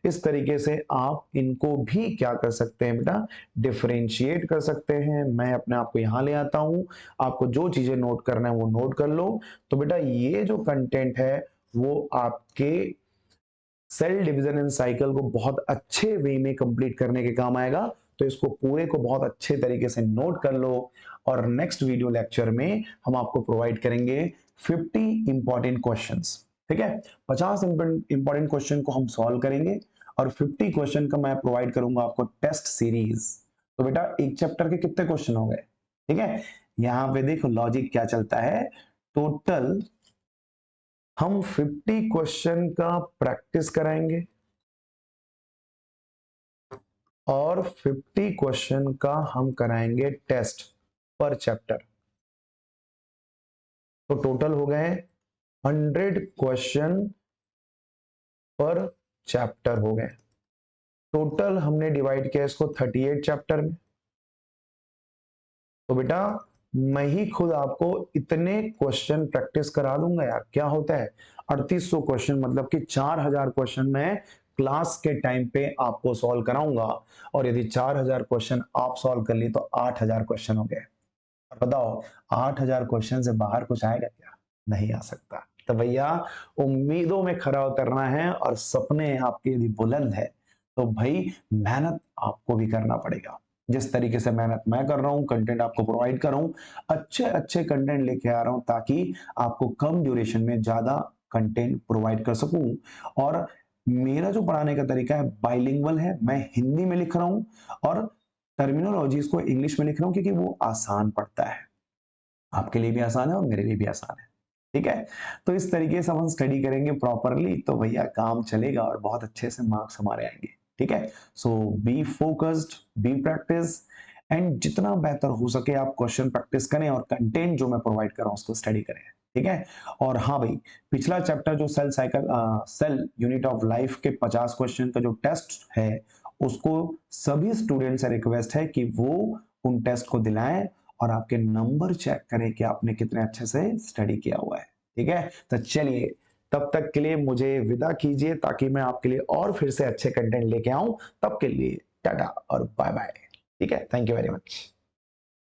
A: इस तरीके से आप इनको भी क्या कर सकते हैं बेटा, डिफरेंशिएट कर सकते हैं। मैं अपने आप को यहां ले आता हूं, आपको जो चीजें नोट करना है वो नोट कर लो। तो बेटा ये जो कंटेंट है वो आपके सेल डिवीजन एंड साइकिल को बहुत अच्छे वे में कंप्लीट करने के काम आएगा। तो इसको पूरे को बहुत अच्छे तरीके से नोट कर लो, और नेक्स्ट वीडियो लेक्चर में हम आपको प्रोवाइड करेंगे 50 इंपॉर्टेंट क्वेश्चंस। ठीक है, 50 इंपॉर्टेंट क्वेश्चन को हम सॉल्व करेंगे, और 50 क्वेश्चन का मैं प्रोवाइड करूंगा आपको टेस्ट सीरीज। तो बेटा एक चैप्टर के कितने क्वेश्चन हो गए। ठीक है, यहां पे देखो लॉजिक क्या चलता है, टोटल हम 50 क्वेश्चन का प्रैक्टिस कराएंगे और 50 क्वेश्चन का हम कराएंगे टेस्ट पर चैप्टर। तो टोटल हो गए 100 क्वेश्चन पर चैप्टर हो गए। टोटल हमने डिवाइड किया इसको 38 चैप्टर में। तो बेटा मैं ही खुद आपको इतने क्वेश्चन प्रैक्टिस करा दूंगा यार, क्या होता है 3800 क्वेश्चन, मतलब कि 4000 क्वेश्चन मैं क्लास के टाइम पे आपको सॉल्व कराऊंगा। और यदि 4000 क्वेश्चन आप सॉल्व कर ली तो 8000 क्वेश्चन हो गए। और बताओ 8000 क्वेश्चन से बाहर कुछ आएगा क्या, नहीं आ सकता। तो भैया उम्मीदों में खरा उतरना है, और सपने आपके यदि बुलंद है तो भाई मेहनत आपको भी करना पड़ेगा। जिस तरीके से मेहनत मैं कर रहा हूँ, कंटेंट आपको प्रोवाइड कर रहा हूँ, अच्छे अच्छे कंटेंट लेके आ रहा हूँ ताकि आपको कम ड्यूरेशन में ज्यादा कंटेंट प्रोवाइड कर सकूं। और मेरा जो पढ़ाने का तरीका है बाइलिंगुअल है, मैं हिंदी में लिख रहा हूँ और टर्मिनोलॉजीज को इंग्लिश में लिख रहा हूँ क्योंकि वो आसान पड़ता है, आपके लिए भी आसान है और मेरे लिए भी आसान है। ठीक है, तो इस तरीके से हम स्टडी करेंगे प्रॉपरली तो भैया काम चलेगा और बहुत अच्छे से मार्क्स हमारे आएंगे। ठीक है, so be focused, be practice and जितना बेहतर हो सके आप क्वेश्चन प्रैक्टिस करें और कंटेंट जो मैं प्रोवाइड कर रहा हूं उसको स्टडी करें। ठीक है, और हाँ भाई, पिछला चैप्टर जो cell cycle cell unit of life के 50 क्वेश्चन का जो टेस्ट है उसको सभी स्टूडेंट से रिक्वेस्ट है कि वो उन टेस्ट को दिलाएं और आपके नंबर चेक करें कि आपने कितने अच्छे से स्टडी किया हुआ है। ठीक है, तो चलिए तब तक के लिए मुझे विदा कीजिए ताकि मैं आपके लिए और फिर से अच्छे कंटेंट लेके आऊं। तब के लिए टाटा और बाय बाय। ठीक है, थैंक यू वेरी मच।